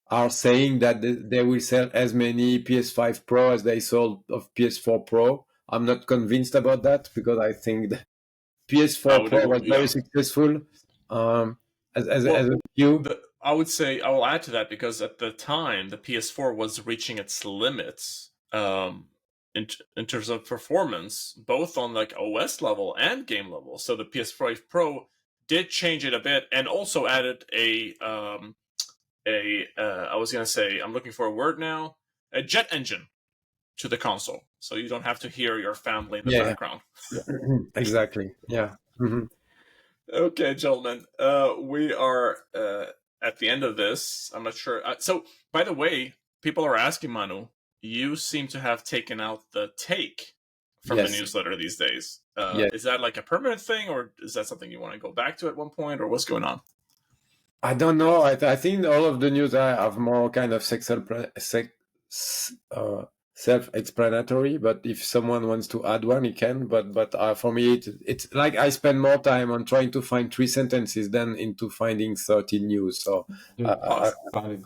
are saying that they will sell as many PS5 Pro as they sold of PS4 Pro. I'm not convinced about that because I think that PS4 Pro was very successful. As a few. I would say I will add to that because at the time the PS4 was reaching its limits in terms of performance, both on like OS level and game level. So the PS5 Pro did change it a bit and also added I was gonna say, I'm looking for a word now, a jet engine to the console, so you don't have to hear your family in the background. Exactly. Yeah. Mm-hmm. Okay, gentlemen, we are at the end of this. I'm not sure. So, by the way, people are asking, Manu, you seem to have taken out the take from the newsletter these days. Is that like a permanent thing, or is that something you want to go back to at one point, or what's going on? I don't know. I think all of the news I have more kind of self-explanatory. But if someone wants to add one, he can. But for me, it's like I spend more time on trying to find 3 sentences than into finding 13 news. So finding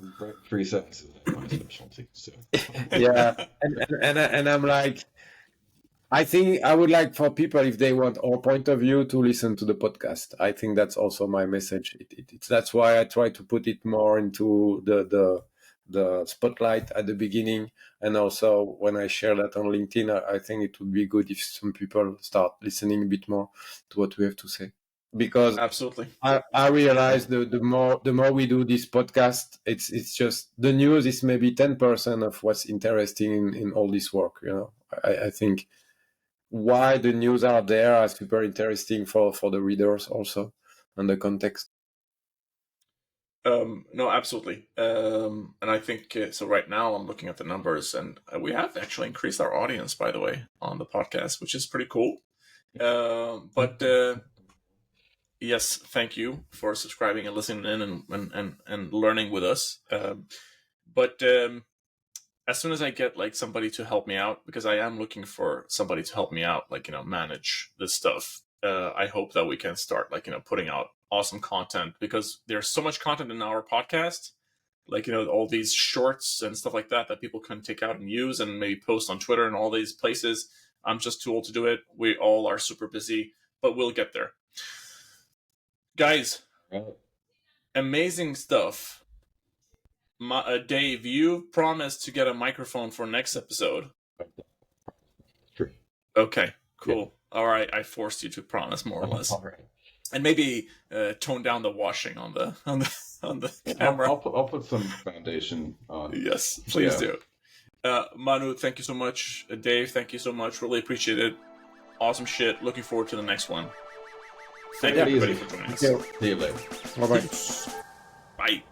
3 sentences is my specialty. So. Yeah, and I'm like, I think I would like for people, if they want our point of view, to listen to the podcast. I think that's also my message. That's why I try to put it more into the spotlight at the beginning, and also when I share that on LinkedIn, I think it would be good if some people start listening a bit more to what we have to say. Because absolutely, I realize the more we do this podcast, it's just the news is maybe 10% of what's interesting in all this work. You know, I think why the news are there are super interesting for the readers also, and the context. No, absolutely. And I think so. Right now, I'm looking at the numbers, and we have actually increased our audience, by the way, on the podcast, which is pretty cool. But yes, thank you for subscribing and listening in and learning with us. But as soon as I get like somebody to help me out, because I am looking for somebody to help me out, like, you know, manage this stuff. I hope that we can start like, you know, putting out awesome content, because there's so much content in our podcast, like, you know, all these shorts and stuff like that people can take out and use and maybe post on Twitter and all these places. I'm just too old to do it. We all are super busy, but we'll get there. Guys, amazing stuff. Dave, you promised to get a microphone for next episode. Sure. Okay, cool. All right, I forced you to promise more or less, All right. and maybe tone down the washing on the camera. I'll put some foundation on. Yes, please Yeah. do. Manu, thank you so much. Dave, thank you so much. Really appreciate it. Awesome shit. Looking forward to the next one. Thank you Take it everybody easy. for joining us. Yeah. See you later. Bye bye. Bye.